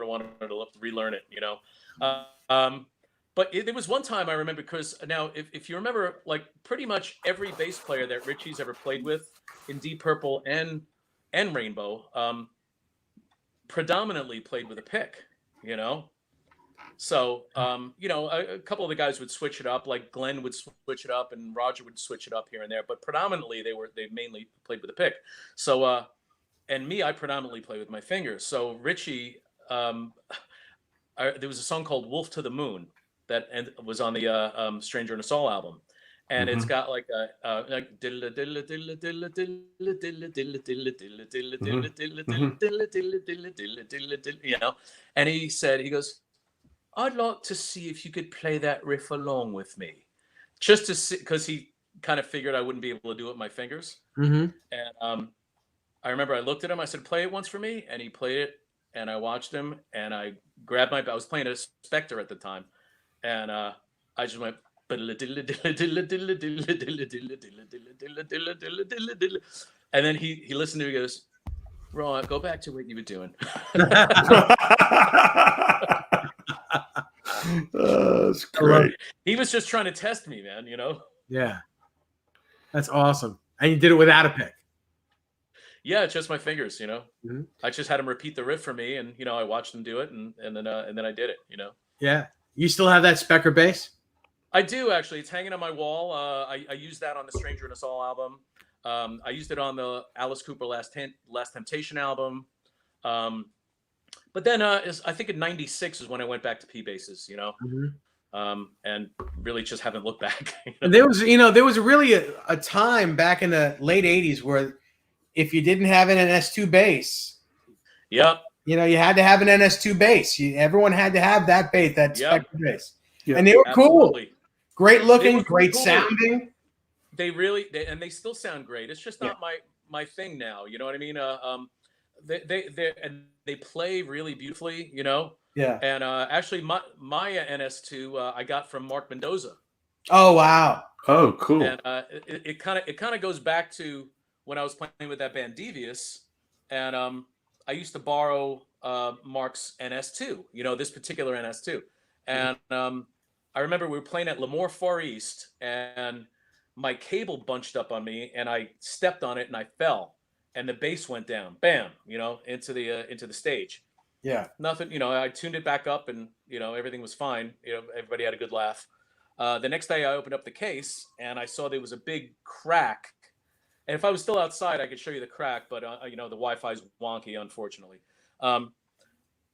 wanted to relearn it. But there was one time I remember, because now if you remember, like, pretty much every bass player that Richie's ever played with in Deep Purple and Rainbow predominantly played with a pick. So, a couple of the guys would switch it up, like Glenn would switch it up and Roger would switch it up here and there, but predominantly they mainly played with a pick. So, and me, I predominantly play with my fingers. So Richie, there was a song called Wolf to the Moon that was on the Stranger in a Soul album. And it's got like and he goes, I'd like to see if you could play that riff along with me, just to see, because he kind of figured I wouldn't be able to do it with my fingers. And I remember I looked at him, I said, play it once for me. And he played it, and I watched him, and I grabbed I was playing a Spectre at the time. And I just went, and then he listened to me, he goes, right, go back to what you were doing. That's great. He was just trying to test me, man, Yeah. That's awesome. And you did it without a pick. Yeah, just my fingers, I just had him repeat the riff for me, and I watched him do it, and then I did it, Yeah. You still have that Specker bass? I do, actually. It's hanging on my wall. I used that on the Stranger in a Soul album. I used it on the Alice Cooper Last Temptation album. But then I think in '96 is when I went back to P basses, and really just haven't looked back. And there was really a time back in the late '80s where if you didn't have an NS2 bass, you had to have an NS2 bass. Everyone had to have that bass, that Spectre bass. Yep. And they were cool, great looking, great sounding. They and they still sound great. It's just not my thing now. You know what I mean? They play really beautifully, Yeah. And actually, my NS2 I got from Mark Mendoza. Oh wow! Oh cool. And it kind of goes back to when I was playing with that band Devious, and I used to borrow Mark's NS2. This particular NS2, and I remember we were playing at Lemoore Far East, and my cable bunched up on me, and I stepped on it, and I fell. And the bass went down, bam, into the stage. Yeah. Nothing, I tuned it back up, and everything was fine. Everybody had a good laugh. The next day I opened up the case, and I saw there was a big crack. And if I was still outside, I could show you the crack, but the Wi-Fi's wonky, unfortunately. There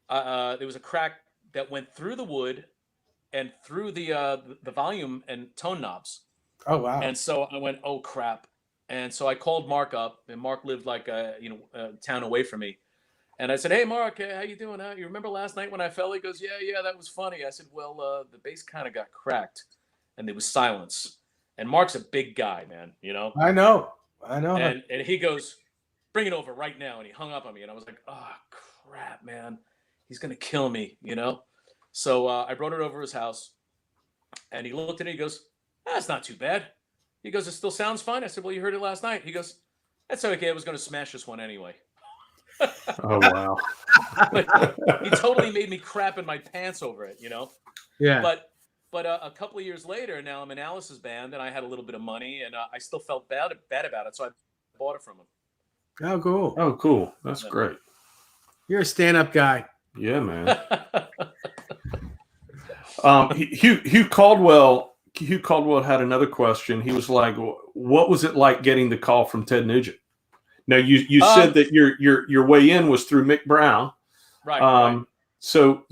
was a crack that went through the wood and through the volume and tone knobs. Oh wow. And so I went, oh crap. And so I called Mark up, and Mark lived like a town away from me. And I said, hey, Mark, how you doing? You remember last night when I fell? He goes, yeah, that was funny. I said, well, the bass kind of got cracked, and there was silence. And Mark's a big guy, man, I know. And he goes, bring it over right now. And he hung up on me, and I was like, oh, crap, man. He's going to kill me, So I brought it over to his house, and he looked at it. He goes, that's not too bad. He goes, it still sounds fine. I said, well, you heard it last night. He goes, that's okay. I was going to smash this one anyway. Oh wow. He totally made me crap in my pants over it, you know. Yeah. But a couple of years later, now I'm in Alice's band, and I had a little bit of money, and I still felt bad about it, so I bought it from him. Oh, cool. Oh, cool. That's great. You're a stand-up guy. Yeah, man. Hugh Caldwell had another question. He was like, "What was it like getting the call from Ted Nugent?" Now you said that your way in was through Mick Brown, right? Right. So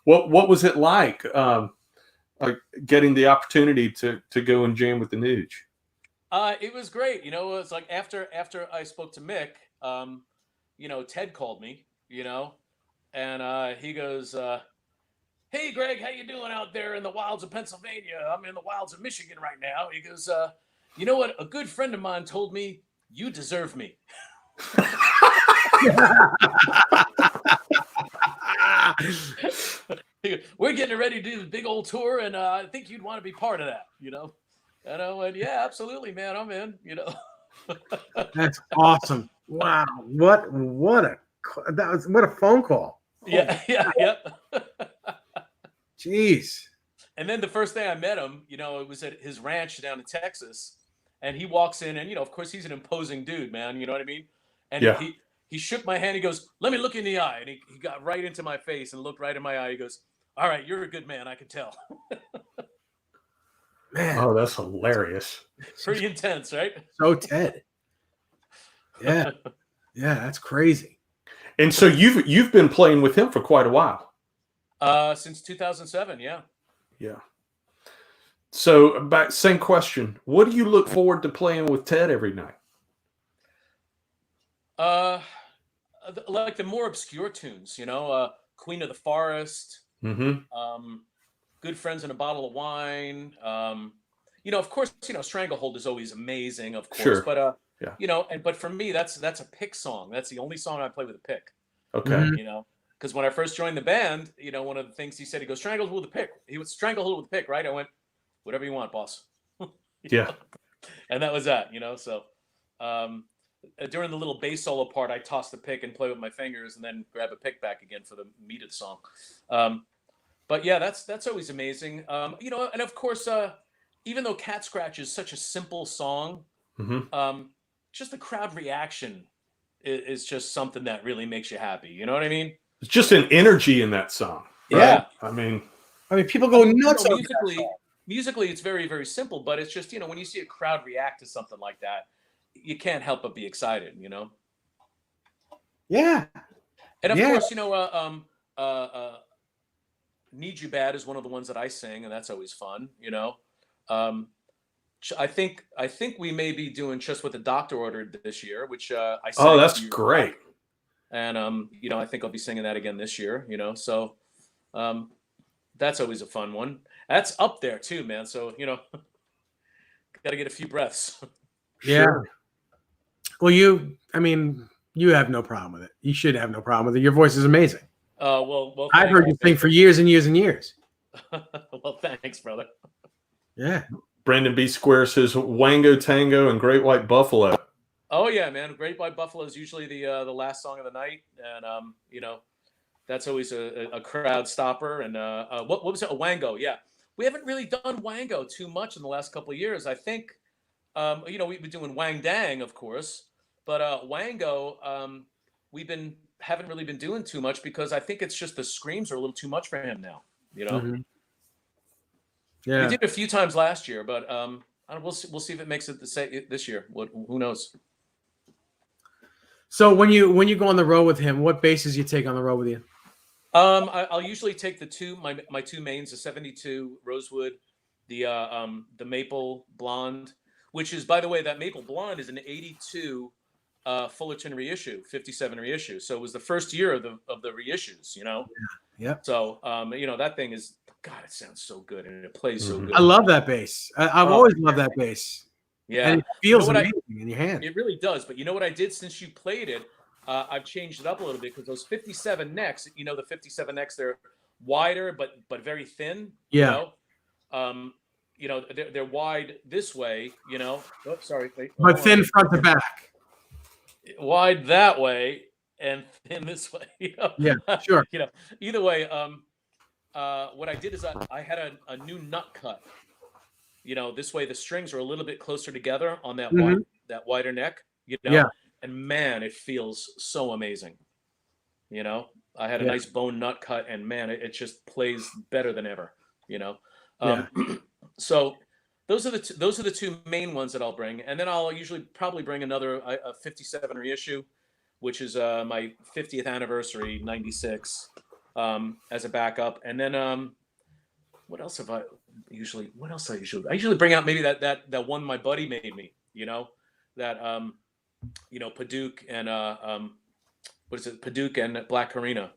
what was it like getting the opportunity to go and jam with the Nuge? It was great. You know, it's like after I spoke to Mick, you know, Ted called me, you know, and he goes, "Hey, Greg, how you doing out there in the wilds of Pennsylvania? I'm in the wilds of Michigan right now." He goes, "You know what? A good friend of mine told me you deserve me." We're getting ready to do this big old tour, and I think you'd want to be part of that, you know. And I went, "Yeah, absolutely, man. I'm in." You know. That's awesome. Wow. What a phone call. Yeah. Jeez. And then the first day I met him, you know, it was at his ranch down in Texas, and he walks in, and you know, of course, he's an imposing dude, man. You know what I mean? And he shook my hand. He goes, "Let me look in the eye," and he got right into my face and looked right in my eye. He goes, "All right, you're a good man. I can tell." Man. Oh, that's hilarious. Pretty intense, right? So Ted. Yeah. Yeah, that's crazy. And so you've been playing with him for quite a while. Since 2007, yeah. Yeah. So same question. What do you look forward to playing with Ted every night? Like the more obscure tunes, you know, Queen of the Forest, Good Friends and a Bottle of Wine. You know, of course, you know, Stranglehold is always amazing, of course. Sure. But you know, but for me, that's a pick song. That's the only song I play with a pick. Okay. You know, because when I first joined the band, you know, one of the things he said, he goes, "Stranglehold with a pick." He would Stranglehold with a pick, right? I went, "Whatever you want, boss." Yeah. And that was that, you know. So during the little bass solo part, I toss the pick and play with my fingers, and then grab a pick back again for the meat of the song. But yeah, that's always amazing. You know, and of course, even though Cat Scratch is such a simple song, just the crowd reaction is just something that really makes you happy. You know what I mean? It's just an energy in that song. Right? Yeah. I mean, people go nuts. You know, musically, it's very, very simple, but it's just, you know, when you see a crowd react to something like that, you can't help but be excited, you know? Yeah. And of course, you know, Need You Bad is one of the ones that I sing, and that's always fun, you know? I think we may be doing Just What the Doctor Ordered this year, which I sang. Oh, that's great. And you know, I think I'll be singing that again this year, you know. So that's always a fun one. That's up there too, man. So, you know, got to get a few breaths. Yeah. Sure. Well, you have no problem with it. You should have no problem with it. Your voice is amazing. Well, I've heard you sing for years and years and years. Well, thanks, brother. Yeah. Brandon B. Square says Wango Tango and Great White Buffalo. Oh yeah, man. Great White Buffalo is usually the last song of the night, and you know, that's always a crowd stopper. And what was it? A Wango? Yeah, we haven't really done Wango too much in the last couple of years. I think, you know, we've been doing Wang Dang, of course, but Wango, haven't really been doing too much because I think it's just the screams are a little too much for him now. You know. Mm-hmm. Yeah. We did it a few times last year, but we'll see if it makes it this year. Who knows? So when you go on the road with him, what basses you take on the road with you? I'll usually take my two mains, the 72 Rosewood, the Maple Blonde, which is, by the way, that Maple Blonde is an 82 Fullerton reissue, 57 reissue. So it was the first year of the reissues, you know? Yeah. So, you know, that thing is, God, it sounds so good and it plays so good. I love that bass. I've always loved that bass. Yeah. And it feels amazing in your hand. It really does. But you know what I did since you played it? I've changed it up a little bit because those 57 necks, you know, the 57 necks, they're wider but very thin. Yeah. You know, they're wide this way, you know. Oh, sorry. Wait, but thin front to back. Wide that way. and thin this way. You know? Yeah, sure. You know, either way, what I did is I had a new nut cut. You know, this way the strings are a little bit closer together on that Mhm. that wider neck. You know, Yeah. and man, it feels so amazing. You know, I had a Yeah. nice bone nut cut, and man, it just plays better than ever. You know, Yeah. so those are the two main ones that I'll bring, and then I'll usually probably bring another a 57 reissue, which is my 50th anniversary '96 as a backup, and then what else have I usually? What else I usually bring out maybe that one my buddy made me. You know, that you know, Paduke and what is it? Paduke and Black Karina.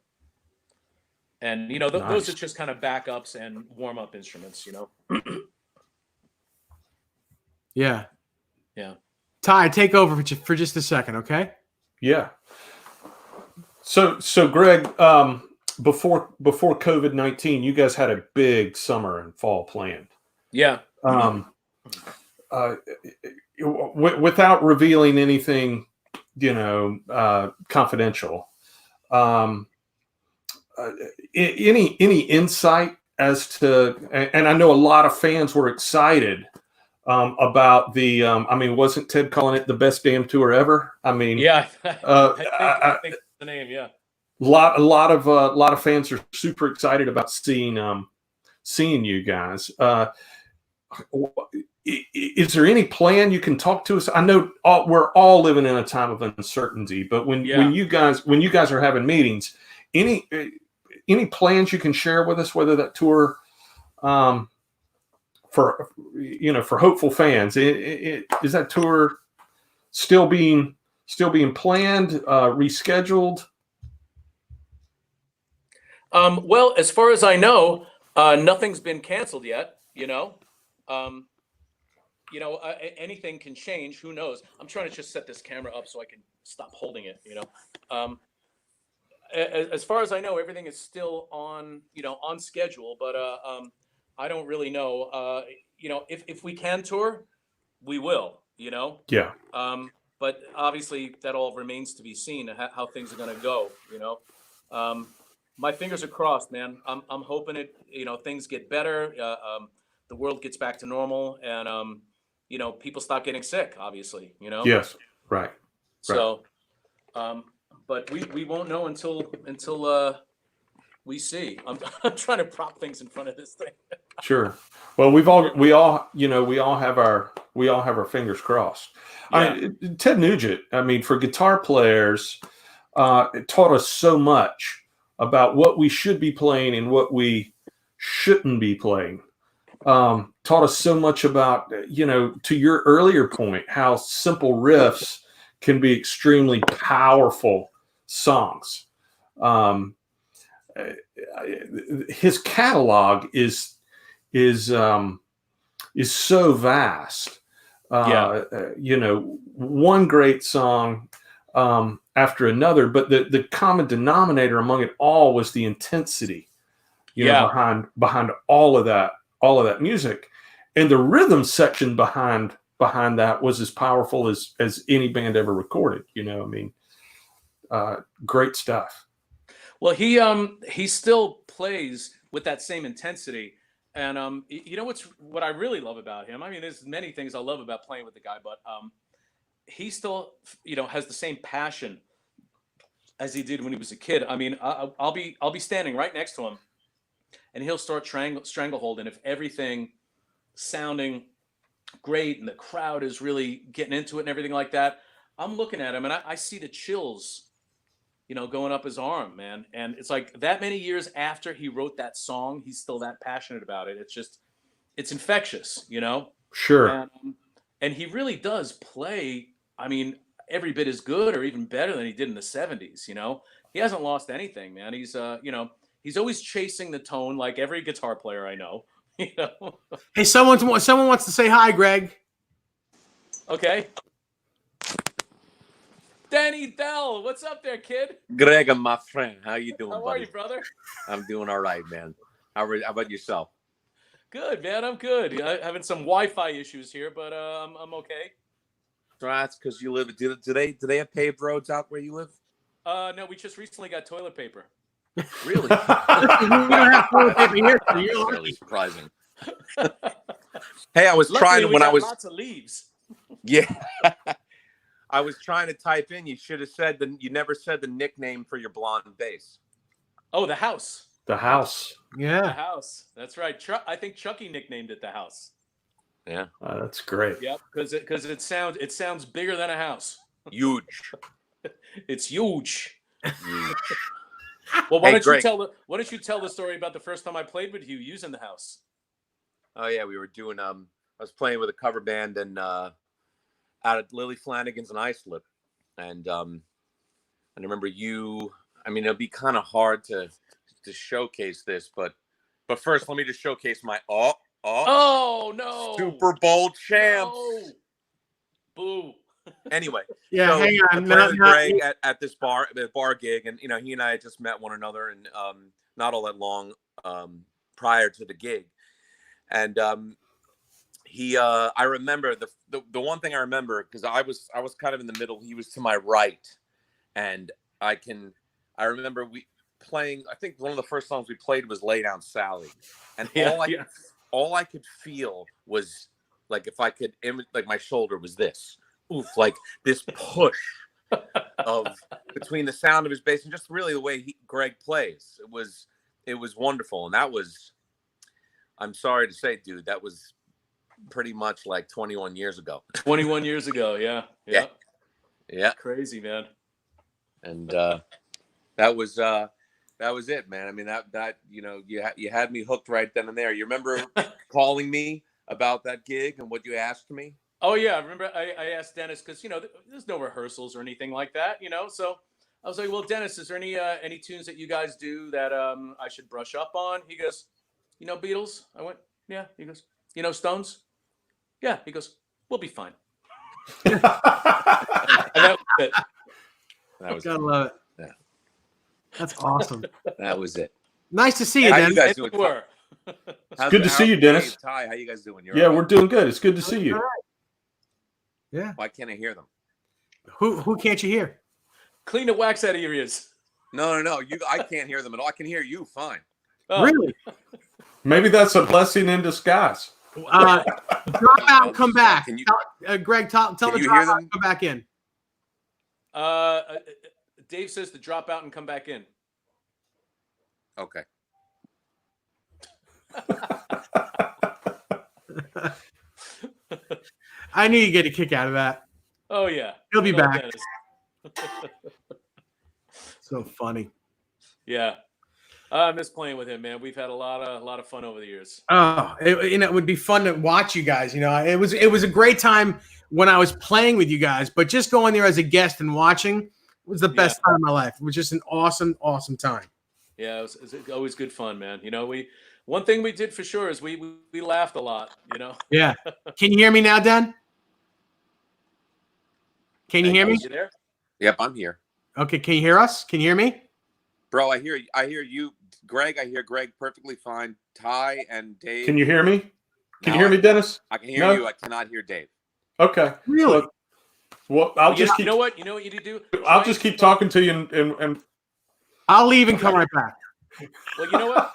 And you know, those Nice. are just kind of backups and warm up instruments. You know. Yeah. Yeah. Ty, take over for just a second, okay? Yeah. So Greg, before COVID-19, you guys had a big summer and fall planned. Yeah. Without revealing anything, you know, confidential. Any insight as to? And I know a lot of fans were excited about the. I mean, wasn't Ted calling it the best damn tour ever? I mean, Yeah. I think that's the name. Yeah. a lot of fans are super excited about seeing you guys. Is there any plan you can talk to us? I know we're all living in a time of uncertainty, but when you guys are having meetings, any plans you can share with us? Whether that tour, for hopeful fans, is that tour still being planned, rescheduled? Well, as far as I know, nothing's been canceled yet. Anything can change. Who knows? I'm trying to just set this camera up so I can stop holding it. As far as I know, everything is still on schedule. But I don't really know. If we can tour, we will. Yeah. But obviously, that all remains to be seen. How things are going to go. My fingers are crossed, man. I'm hoping things get better. The world gets back to normal, and people stop getting sick. Obviously, Yes. Right. So, but we won't know until we see. I'm trying to prop things in front of this thing. Sure. Well, we all have our fingers crossed. Yeah. I mean, Ted Nugent, I mean, for guitar players, it taught us so much about what we should be playing and what we shouldn't be playing. Taught us so much about, to your earlier point, how simple riffs can be extremely powerful songs. His catalog is so vast. One great song after another, but the common denominator among it all was the intensity, behind all of that music, and the rhythm section behind that was as powerful as any band ever recorded. Great stuff. Well, he still plays with that same intensity, and what I really love about him. I mean, there's many things I love about playing with the guy, but he still has the same passion as he did when he was a kid. I mean, I'll be standing right next to him, and he'll start stranglehold, and if everything sounding great and the crowd is really getting into it and everything like that, I'm looking at him and I see the chills, going up his arm, man. And it's like that many years after he wrote that song, he's still that passionate about it. It's infectious, Sure. And he really does play, I mean, every bit as good or even better than he did in the 70s. He hasn't lost anything, man. He's he's always chasing the tone, like every guitar player I know. Hey, someone wants to say hi, Greg. Okay. Danny Dell, what's up there, kid? Greg, my friend, how you doing, How buddy? are you, brother? I'm doing all right, man. How about yourself? Good, man. I'm good. Having some Wi-Fi issues here, but I'm okay. So that's because you live. Do they have paved roads out where you live? No, we just recently got toilet paper. Really? We don't have toilet paper here, so That's you're fairly lucky. surprising. Hey, I was Luckily, trying we when I got was lots of leaves. yeah. I was trying to type in. You should have said you never said the nickname for your blonde bass. Oh, the house. The house. The Yeah. house. That's right. I think Chucky nicknamed it the house. Yeah. That's great. Yep, because it sounds bigger than a house. Huge. It's huge. Huge. Well, why Hey, don't Greg. you tell the story about the first time I played with you using the house? Oh yeah, we were doing I was playing with a cover band and out at Lily Flanagan's in Islip. And I remember I mean, it'll be kind of hard to showcase this, but first let me just showcase my Oh no. Super Bowl champs. No. Boo. Anyway, Yeah, so hang on. I'm playing with Greg at this bar gig, and he and I had just met one another, and not all that long prior to the gig, and I remember the one thing I remember, because I was kind of in the middle. He was to my right, and I remember we playing. I think one of the first songs we played was "Lay Down Sally," and all I could feel was like, if I could like my shoulder was this. Oof, like this push of between the sound of his bass and just really the way Greg plays. It was wonderful. And that was, I'm sorry to say, dude, that was pretty much like 21 years ago. 21 years ago, yeah. Yeah. Crazy, man. And that was it, man. I mean, that you had me hooked right then and there. You remember calling me about that gig and what you asked me? Oh yeah, I remember I asked Dennis, because there's no rehearsals or anything like that, so I was like, well, Dennis, is there any tunes that you guys do that I should brush up on? He goes, Beatles? I went, yeah. He goes, Stones? Yeah. He goes, we'll be fine. And that was it. Gotta love it. Yeah. That's awesome. That was it. Nice to see you, How Dennis. you guys doing? It's good to see you, Dennis. Ty, how you guys doing? Yeah, we're doing good. It's good to see you. Yeah. Why can't I hear them? Who can't you hear? Clean the wax out of your ears. No. I can't hear them at all. I can hear you fine. Oh. Really? Maybe that's a blessing in disguise. Drop out, come back. Can you, Greg, tell can the you drop hear out, them? come back in. Dave says to drop out and come back in. Okay. I knew you'd get a kick out of that. Oh yeah, He'll be back. Dennis. So funny. Yeah, I miss playing with him, man. We've had a lot of fun over the years. Oh, it would be fun to watch you guys. It was a great time when I was playing with you guys, but just going there as a guest and watching was the best time of my life. It was just an awesome, awesome time. Yeah, it was always good fun, man. One thing we did for sure is we laughed a lot. Yeah. Can you hear me now, Dan? Can you hear me? You there? Yep, I'm here. Okay. Can you hear us? Can you hear me? Bro, I hear you. Greg, I hear Greg perfectly fine. Ty and Dave. Can you hear me? Can Now you hear me, Dennis? I can hear you. I cannot hear Dave. Okay. Really? Well, I'll just keep. You know what you need to do? I'll just keep talking to you and I'll leave and come right back. Well, you know what?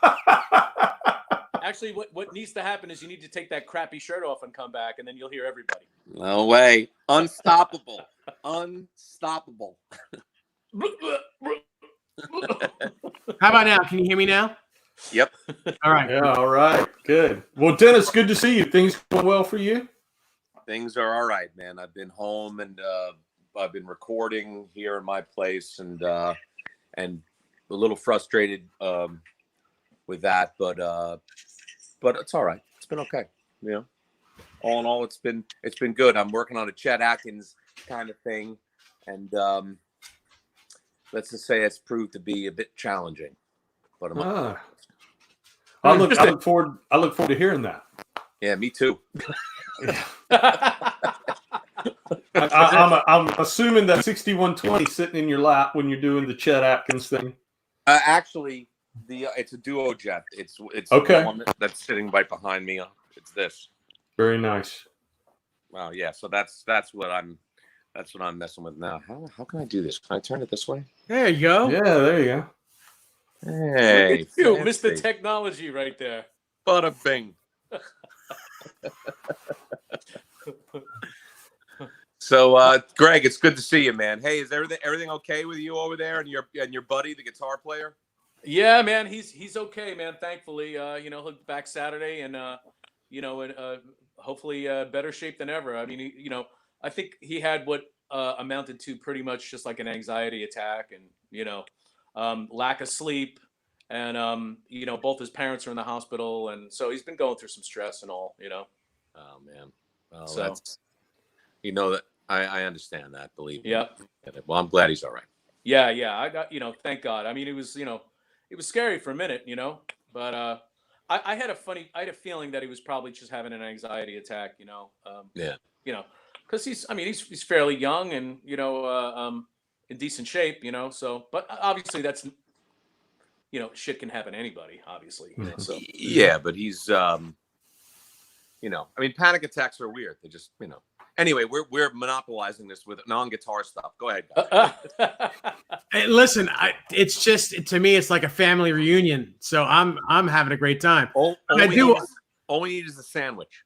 Actually, what needs to happen is you need to take that crappy shirt off and come back, and then you'll hear everybody. No way. Unstoppable. Unstoppable. How about now? Can you hear me now? Yep. All right. Yeah, all right. Good. Well, Dennis, good to see you. Things going well for you? Things are all right, man. I've been home and I've been recording here in my place and a little frustrated with that, but it's all right. It's been okay. All in all, it's been good. I'm working on a Chet Atkins kind of thing, and let's just say it's proved to be a bit challenging. But I look forward to hearing that. Yeah, me too. I'm assuming that 6120 sitting in your lap when you're doing the Chet Atkins thing. Actually, it's a duo jet. It's okay. The one that's sitting right behind me. It's this. Very nice. Wow. Yeah. So that's what I'm That's what I'm messing with now. How can I do this? Can I turn it this way? There you go. Yeah, there you go. Hey, Look at you, fancy. Mr. Technology right there. Bada bing. So, Greg, it's good to see you, man. Hey, is everything okay with you over there and your buddy, the guitar player? Yeah, man, he's okay, man. Thankfully, he'll be back Saturday, and hopefully better shape than ever. I mean, I think he had what amounted to pretty much just like an anxiety attack, and lack of sleep, and both his parents are in the hospital, and so he's been going through some stress and all. Oh man, well So- that's that I understand that. Believe me. Yeah. Well, I'm glad he's all right. Yeah. I got thank God. I mean, it was scary for a minute, but I had a feeling that he was probably just having an anxiety attack, Yeah. because he's fairly young and in decent shape, so, but obviously that's shit can happen to anybody, obviously, so Yeah, but he's I mean, panic attacks are weird. They just Anyway, we're monopolizing this with non-guitar stuff. Go ahead, guys. Hey, listen, it's just, to me, it's like a family reunion. So I'm having a great time. All we need is a sandwich.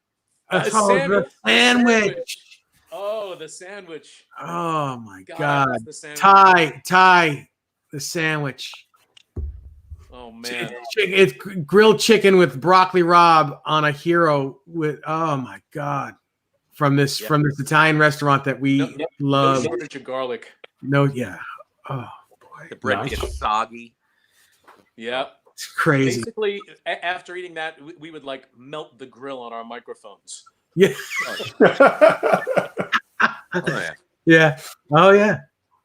The sandwich. Oh, the sandwich. Oh my God. The sandwich. Ty, the sandwich. Oh man. It's grilled chicken with broccoli rabe on a hero with, oh my God. From this Italian restaurant that we love. No shortage of garlic. No, yeah. Oh boy. The bread Nice. gets soggy. Yeah. It's crazy. Basically, after eating that, we would like melt the grill on our microphones. Yeah. Oh, yeah. Yeah. Oh yeah.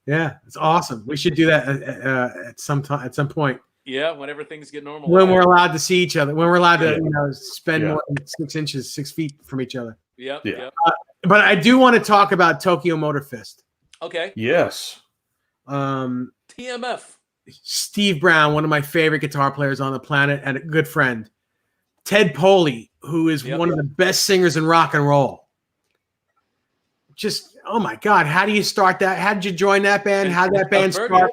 Yeah. It's awesome. We should do that at some point. Yeah, whenever things get normal. When we're allowed to see each other. When we're allowed to spend more than 6 feet from each other. Yep. Yeah. Yep. But I do want to talk about Tokyo Motor Fist. Okay. Yes. TMF. Steve Brown, one of my favorite guitar players on the planet and a good friend. Ted Poley, who is one of the best singers in rock and roll. Just, oh my God, how do you start that? How did you join that band? How did that band start?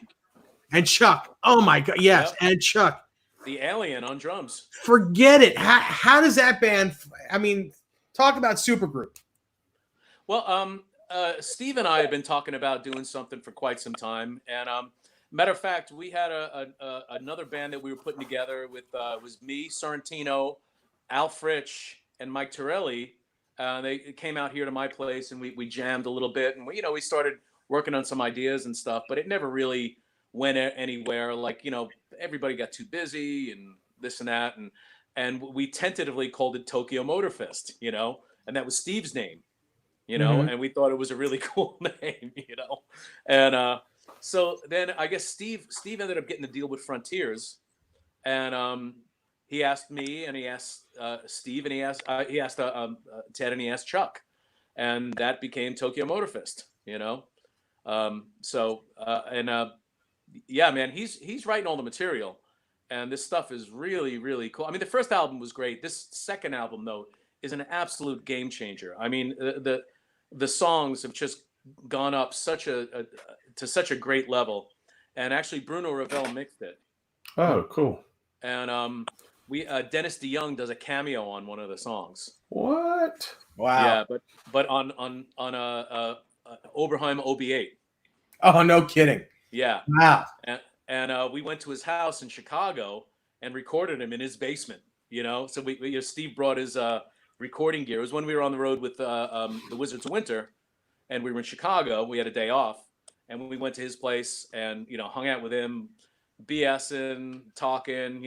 And Chuck. Oh my God, yes, and Chuck. The alien on drums. Forget it. How does that band, I mean, talk about supergroup. Well, Steve and I have been talking about doing something for quite some time, and matter of fact, we had another band that we were putting together with was me, Sorrentino, Al Fritsch, and Mike Torelli. They came out here to my place, and we jammed a little bit, and we started working on some ideas and stuff, but it never really went anywhere. Like everybody got too busy and this and that, and we tentatively called it Tokyo Motor Fest, and that was Steve's name. And we thought it was a really cool name, and so then I guess Steve ended up getting a deal with Frontiers, and he asked me, and he asked Steve, and he asked Ted, and he asked Chuck, and that became Tokyo Motor Fest, yeah, man, he's writing all the material, and this stuff is really, really cool. I mean, the first album was great. This second album, though, is an absolute game changer. I mean, the songs have just gone up to such a great level, and actually Bruno Ravel mixed it. Oh, cool. And Dennis DeYoung does a cameo on one of the songs. What? Wow. Yeah, but on a Oberheim OB8. Oh, no kidding. Yeah. Wow. And we went to his house in Chicago and recorded him in his basement. So Steve brought his recording gear. It was when we were on the road with the Wizards of Winter, and we were in Chicago. We had a day off, and we went to his place and hung out with him, BSing, talking,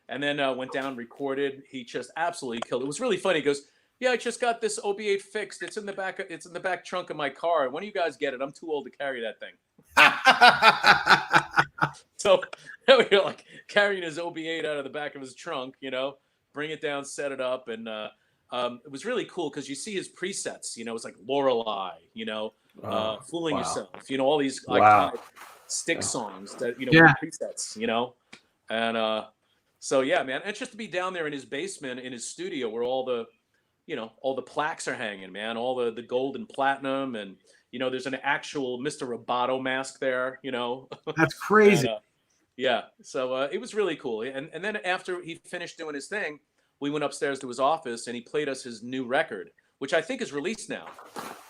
and then went down, recorded. He just absolutely killed it. It was really funny. He goes, "Yeah, I just got this OB8 fixed. It's in the back trunk of my car. When do you guys get it? I'm too old to carry that thing." So we were like carrying his OB8 out of the back of his trunk, bring it down, set it up, and it was really cool because you see his presets. It's like Lorelei, Fooling Yourself, all these iconic stick songs that with presets, and so yeah, man, and just to be down there in his basement, in his studio, where all the plaques are hanging, man, all the gold and platinum, and You know, there's an actual Mr. Roboto mask there. You know, That's crazy. And, yeah. So it was really cool. And then after he finished doing his thing, we went upstairs to his office and he played us his new record, which I think is released now.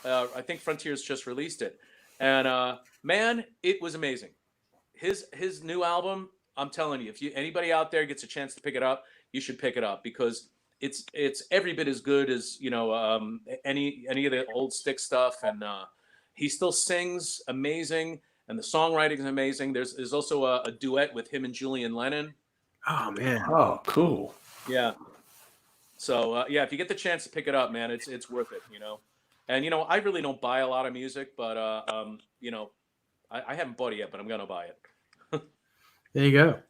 I think Frontiers just released it. And man, it was amazing. His new album, I'm telling you, if anybody out there gets a chance to pick it up, you should pick it up because it's every bit as good as, you know, any of the old Stick stuff. And he still sings amazing, and the songwriting is amazing. There's also a duet with him and Julian Lennon. Oh man. Oh, cool. Yeah. So yeah, if you get the chance to pick it up, man, it's worth it, you know. And you know, I really don't buy a lot of music, but you know, I haven't bought it yet, but I'm gonna buy it. There you go.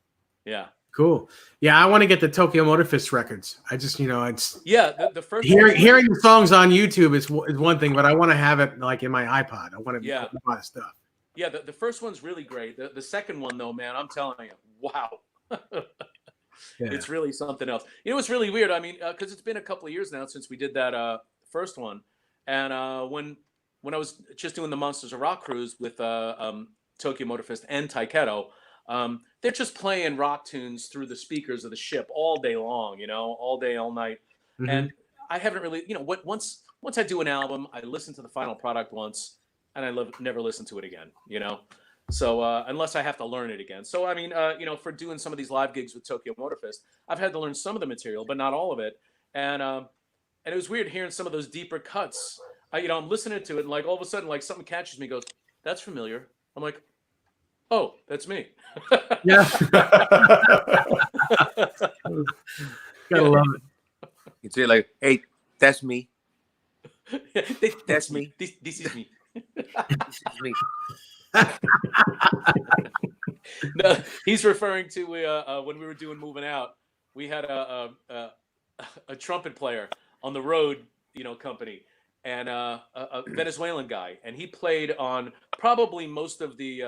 Yeah. Cool. Yeah, I want to get the Tokyo Motor Fist records. I just, you know, it's The first hearing the songs on YouTube is one thing, but I want to have it like in my iPod. I want to Yeah. a lot of stuff. Yeah, the first one's really great. The second one though, man, I'm telling you, wow. Yeah. It's really something else. You know, it's really weird. I mean, because it's been a couple of years now since we did that first one, and when I was just doing the Monsters of Rock cruise with Tokyo Motor Fist and Taiketo, they're just playing rock tunes through the speakers of the ship all day long. You know, all day, all night. Mhm. And I haven't really, you know, once I do an album, I listen to the final product once, and I never listen to it again. You know. So unless I have to learn it again. So I mean, you know, for doing some of these live gigs with Tokyo Motor Fist, I've had to learn some of the material, but not all of it. And it was weird hearing some of those deeper cuts. You know, I'm listening to it, and like all of a sudden, like something catches me, goes, "That's familiar." I'm like, "Oh, that's me." Yeah. Gotta love it. You'd say like, "Hey, that's me. That's me. This is me. This is me." No, he's referring to when we were doing Moving Out. We had a trumpet player on the road, you know, company, and a Venezuelan guy, and he played on probably most of the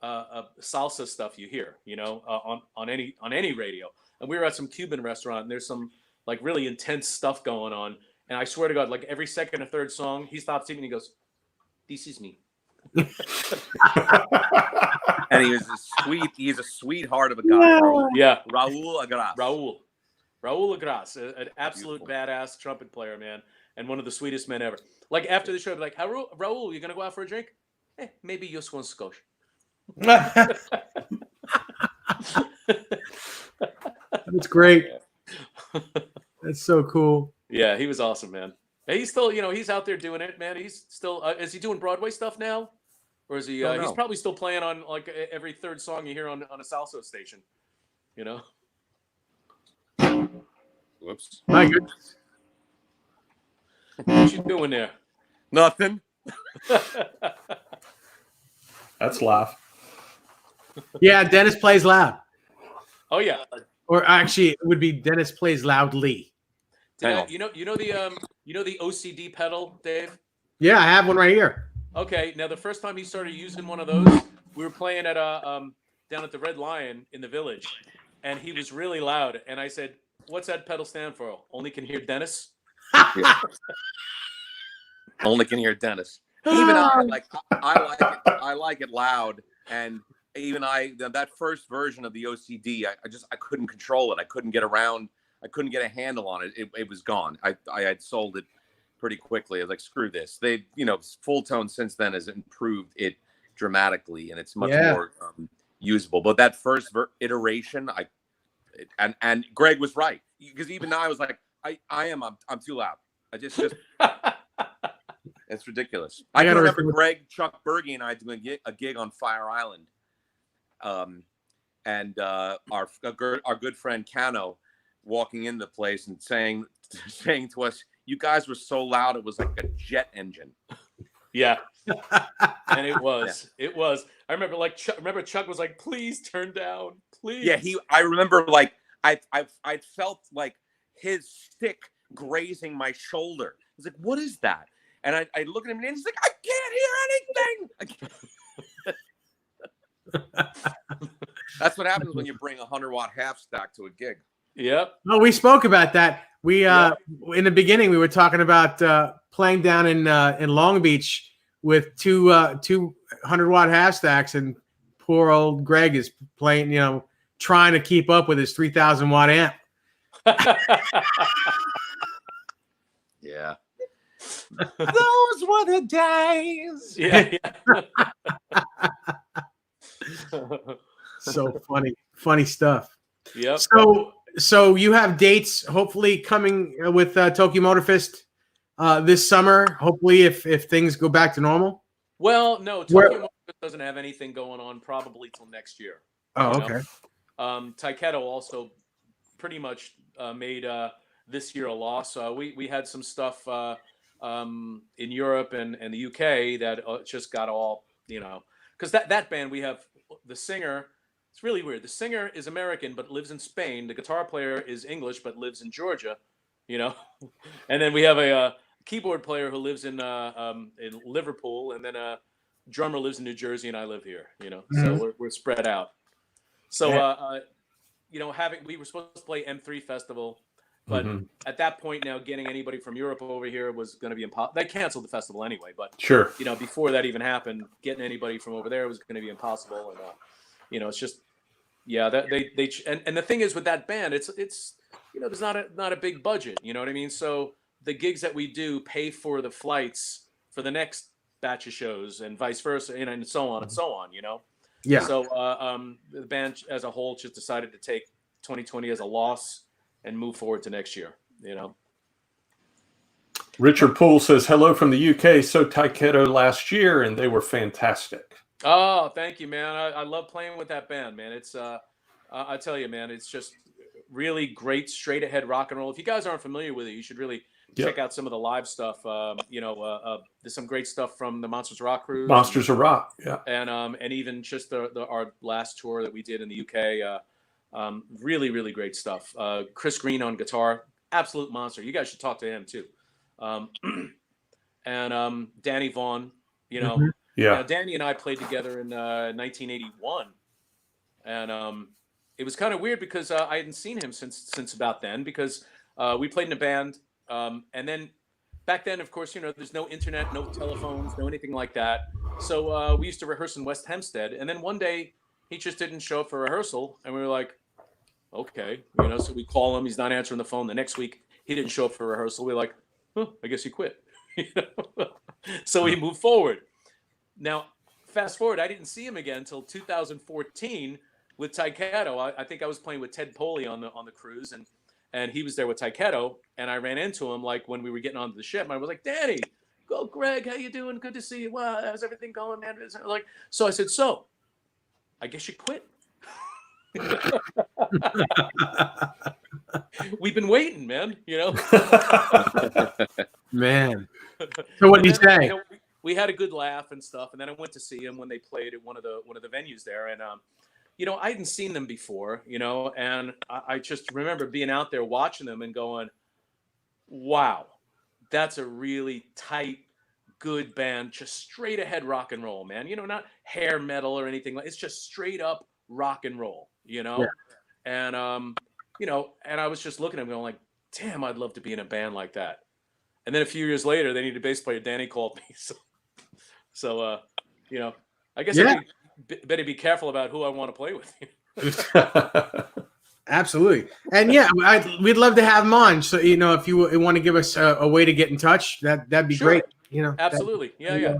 salsa stuff you hear, you know, on any radio. And we were at some Cuban restaurant, and there's some like really intense stuff going on. And I swear to God, like every second or third song, he stops singing and he goes, "This is me." And he's a sweetheart of a guy. Yeah. Raul Agras. Raul Agras, an absolute badass trumpet player, man, and one of the sweetest men ever. Like after the show, I'd be like, Raul, you gonna go out for a drink? Maybe just one scotch. That's great. That's so cool. Yeah, he was awesome, man. He's still, you know, he's out there doing it, man. He's still, is he doing Broadway stuff now? Or is he, he's probably still playing on like every third song you hear on a salsa station, you know? Whoops. My goodness. What you doing there? Nothing. That's laugh. Yeah, Dennis plays loud. Oh yeah. Or actually, it would be Dennis plays loudly. You know the OCD pedal, Dave? Yeah, I have one right here. Okay, now the first time he started using one of those, we were playing at down at the Red Lion in the Village, and he was really loud. And I said, "What's that pedal stand for? Only can hear Dennis." Yeah. Only can hear Dennis. Even I like it. I like it loud, and even that first version of the OCD, I couldn't control it. I couldn't get around. I couldn't get a handle on it. It was gone. I had sold it pretty quickly. I was like, screw this. They, you know, Full Tone since then has improved it dramatically, and it's much more usable. But that first iteration, and Greg was right, because even now I was like, I'm too loud. I just it's ridiculous. I can remember Greg, Chuck Berge, and I doing a gig on Fire Island, and our good friend Cano walking into the place and saying to us, "You guys were so loud, it was like a jet engine." Yeah, and it was. Yeah. It was. I remember, Chuck was like, "Please turn down, please." Yeah, I remember, like, I felt like his stick grazing my shoulder. I was like, "What is that?" And I look at him, and he's like, "I can't hear anything." That's what happens when you bring a 100-watt half stack to a gig. Yep. No, we spoke about that. We in the beginning we were talking about playing down in Long Beach with two 200-watt half stacks, and poor old Greg is playing, trying to keep up with his 3,000-watt amp. Yeah. Those were the days. Yeah. So funny stuff. Yep. So you have dates hopefully coming with Tokyo Motor Fest this summer. Hopefully, if things go back to normal. Well, no, Tokyo Motor Fest doesn't have anything going on probably till next year. Oh, okay. Taiketo also pretty much made this year a loss. We had some stuff in Europe and the UK that just got all, because that band, we have the singer. It's really weird. The singer is American but lives in Spain. The guitar player is English but lives in Georgia, and then we have a keyboard player who lives in Liverpool, and then a drummer lives in New Jersey, and I live here. So we're spread out. So we were supposed to play M3 Festival, but at that point now, getting anybody from Europe over here was going to be impossible. They canceled the festival anyway, but sure, before that even happened, getting anybody from over there was going to be impossible. And it's just, that they and the thing is with that band, it's there's not a big budget. You know what I mean? So the gigs that we do pay for the flights for the next batch of shows, and vice versa, and so on and so on. Yeah. So the band as a whole just decided to take 2020 as a loss and move forward to next year. Richard Poole says hello from the UK. So Taiketo last year, and they were fantastic. Oh, thank you, man. I love playing with that band, man. It's I tell you, man, it's just really great straight ahead rock and roll. If you guys aren't familiar with it, you should really check out some of the live stuff. There's some great stuff from the Monsters of Rock cruise. Monsters of Rock, yeah. And even just our last tour that we did in the UK. Really, really great stuff. Chris Green on guitar, absolute monster. You guys should talk to him too. And Danny Vaughn, Yeah. Danny and I played together in 1981, and it was kind of weird because I hadn't seen him since about then, because we played in a band, and then back then, of course, there's no internet, no telephones, no anything like that. So we used to rehearse in West Hempstead, and then one day he just didn't show up for rehearsal, and we were like, okay, so we call him, he's not answering the phone. The next week he didn't show up for rehearsal. We're like, I guess he quit. So we moved forward. Now, fast forward, I didn't see him again until 2014 with Taiketo. I think I was playing with Ted Poley on the cruise, and he was there with Taiketo, and I ran into him like when we were getting onto the ship, and I was like, Danny, go, Greg, how you doing? Good to see you. Wow, how's everything going, man? So I said, so I guess you quit. We've been waiting, man. Man. So what did he say? We had a good laugh and stuff, and then I went to see him when they played at one of the venues there, and I hadn't seen them before, and I just remember being out there watching them and going, wow, that's a really tight, good band, just straight ahead rock and roll, man. Not hair metal or anything it's just straight up rock and roll, Yeah. And and I was just looking at him going like, damn, I'd love to be in a band like that. And then a few years later, they needed a bass player. Danny called me. So I guess I better be careful about who I want to play with. Absolutely. And we'd love to have him on. So, if you want to give us a way to get in touch, that'd be great. Absolutely. Yeah.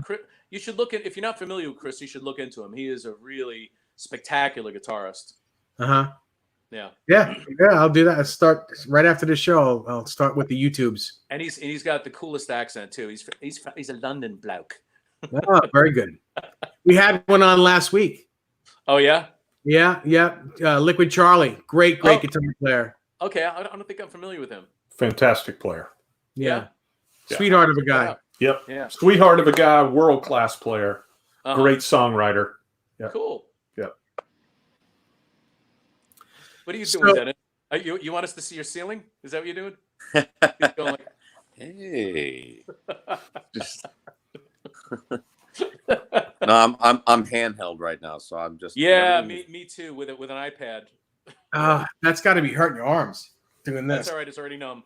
You should look at, if you're not familiar with Chris, you should look into him. He is a really spectacular guitarist. Yeah. I'll do that. I'll start right after the show. I'll start with the YouTubes. And he's got the coolest accent too. He's a London bloke. Oh, very good. We had one on last week. Oh yeah. Yeah. Liquid Charlie, great guitar player. Okay, I don't think I'm familiar with him. Fantastic player. Yeah. Sweetheart of a guy. Yep. Yeah. Sweetheart of a guy, world class player, great songwriter. Yep. Cool. Yep. What are you doing, Dennis? You want us to see your ceiling? Is that what you're doing? You're going like, hey. Just no, I'm handheld right now, so I'm just me too with an iPad. That's got to be hurting your arms doing this. That's all right. It's already numb.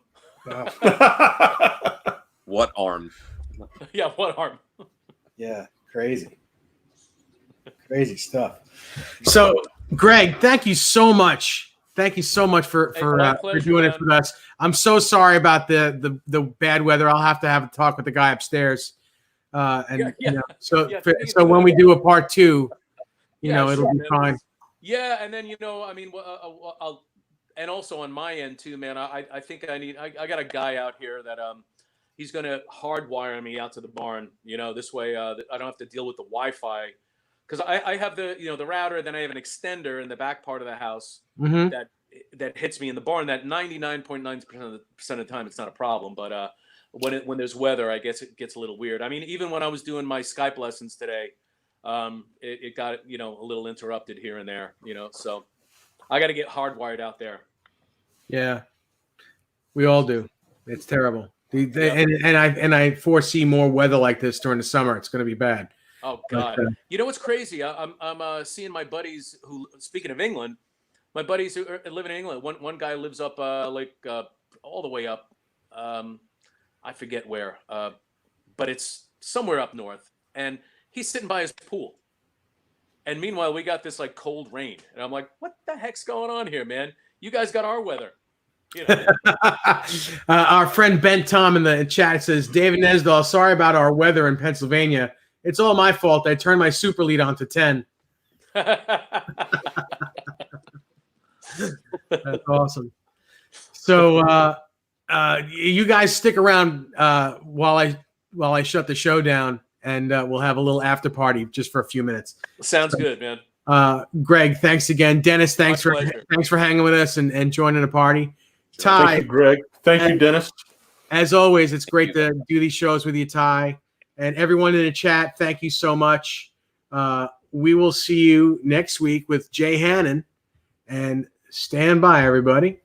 What arm? Yeah, what arm? Yeah, crazy stuff. So, Greg, thank you so much. Thank you so much for pleasure, doing man. it with us. I'm so sorry about the bad weather. I'll have to have a talk with the guy upstairs. So when we do a part 2, it'll be man. fine. Yeah, and then I mean, I'll, and also on my end too, man. I think I got a guy out here that he's gonna hardwire me out to the barn. This way I don't have to deal with the Wi-Fi, because I have the router, then I have an extender in the back part of the house that hits me in the barn. That 99.9% of the time it's not a problem, but when there's weather, I guess it gets a little weird. I mean, even when I was doing my Skype lessons today, it got a little interrupted here and there. So I got to get hardwired out there. Yeah, we all do. It's terrible. And I foresee more weather like this during the summer. It's going to be bad. Oh God! You know what's crazy? I'm seeing my buddies who, speaking of England, my buddies who live in England. One guy lives up all the way up. I forget where, but it's somewhere up north, and he's sitting by his pool. And meanwhile, we got this cold rain, and I'm like, "What the heck's going on here, man? You guys got our weather." Our friend Ben Tom in the chat says, David Nesdahl, sorry about our weather in Pennsylvania. It's all my fault. I turned my super lead on to 10. That's awesome. So you guys stick around while I shut the show down, and we'll have a little after party just for a few minutes. Sounds good, man. Greg, thanks again. Dennis, thanks for hanging with us and joining the party. Ty, thank you, Greg. Thank you, Dennis. As always, it's great to do these shows with you, Ty. And everyone in the chat, thank you so much. We will see you next week with Jay Hannon. And stand by, everybody.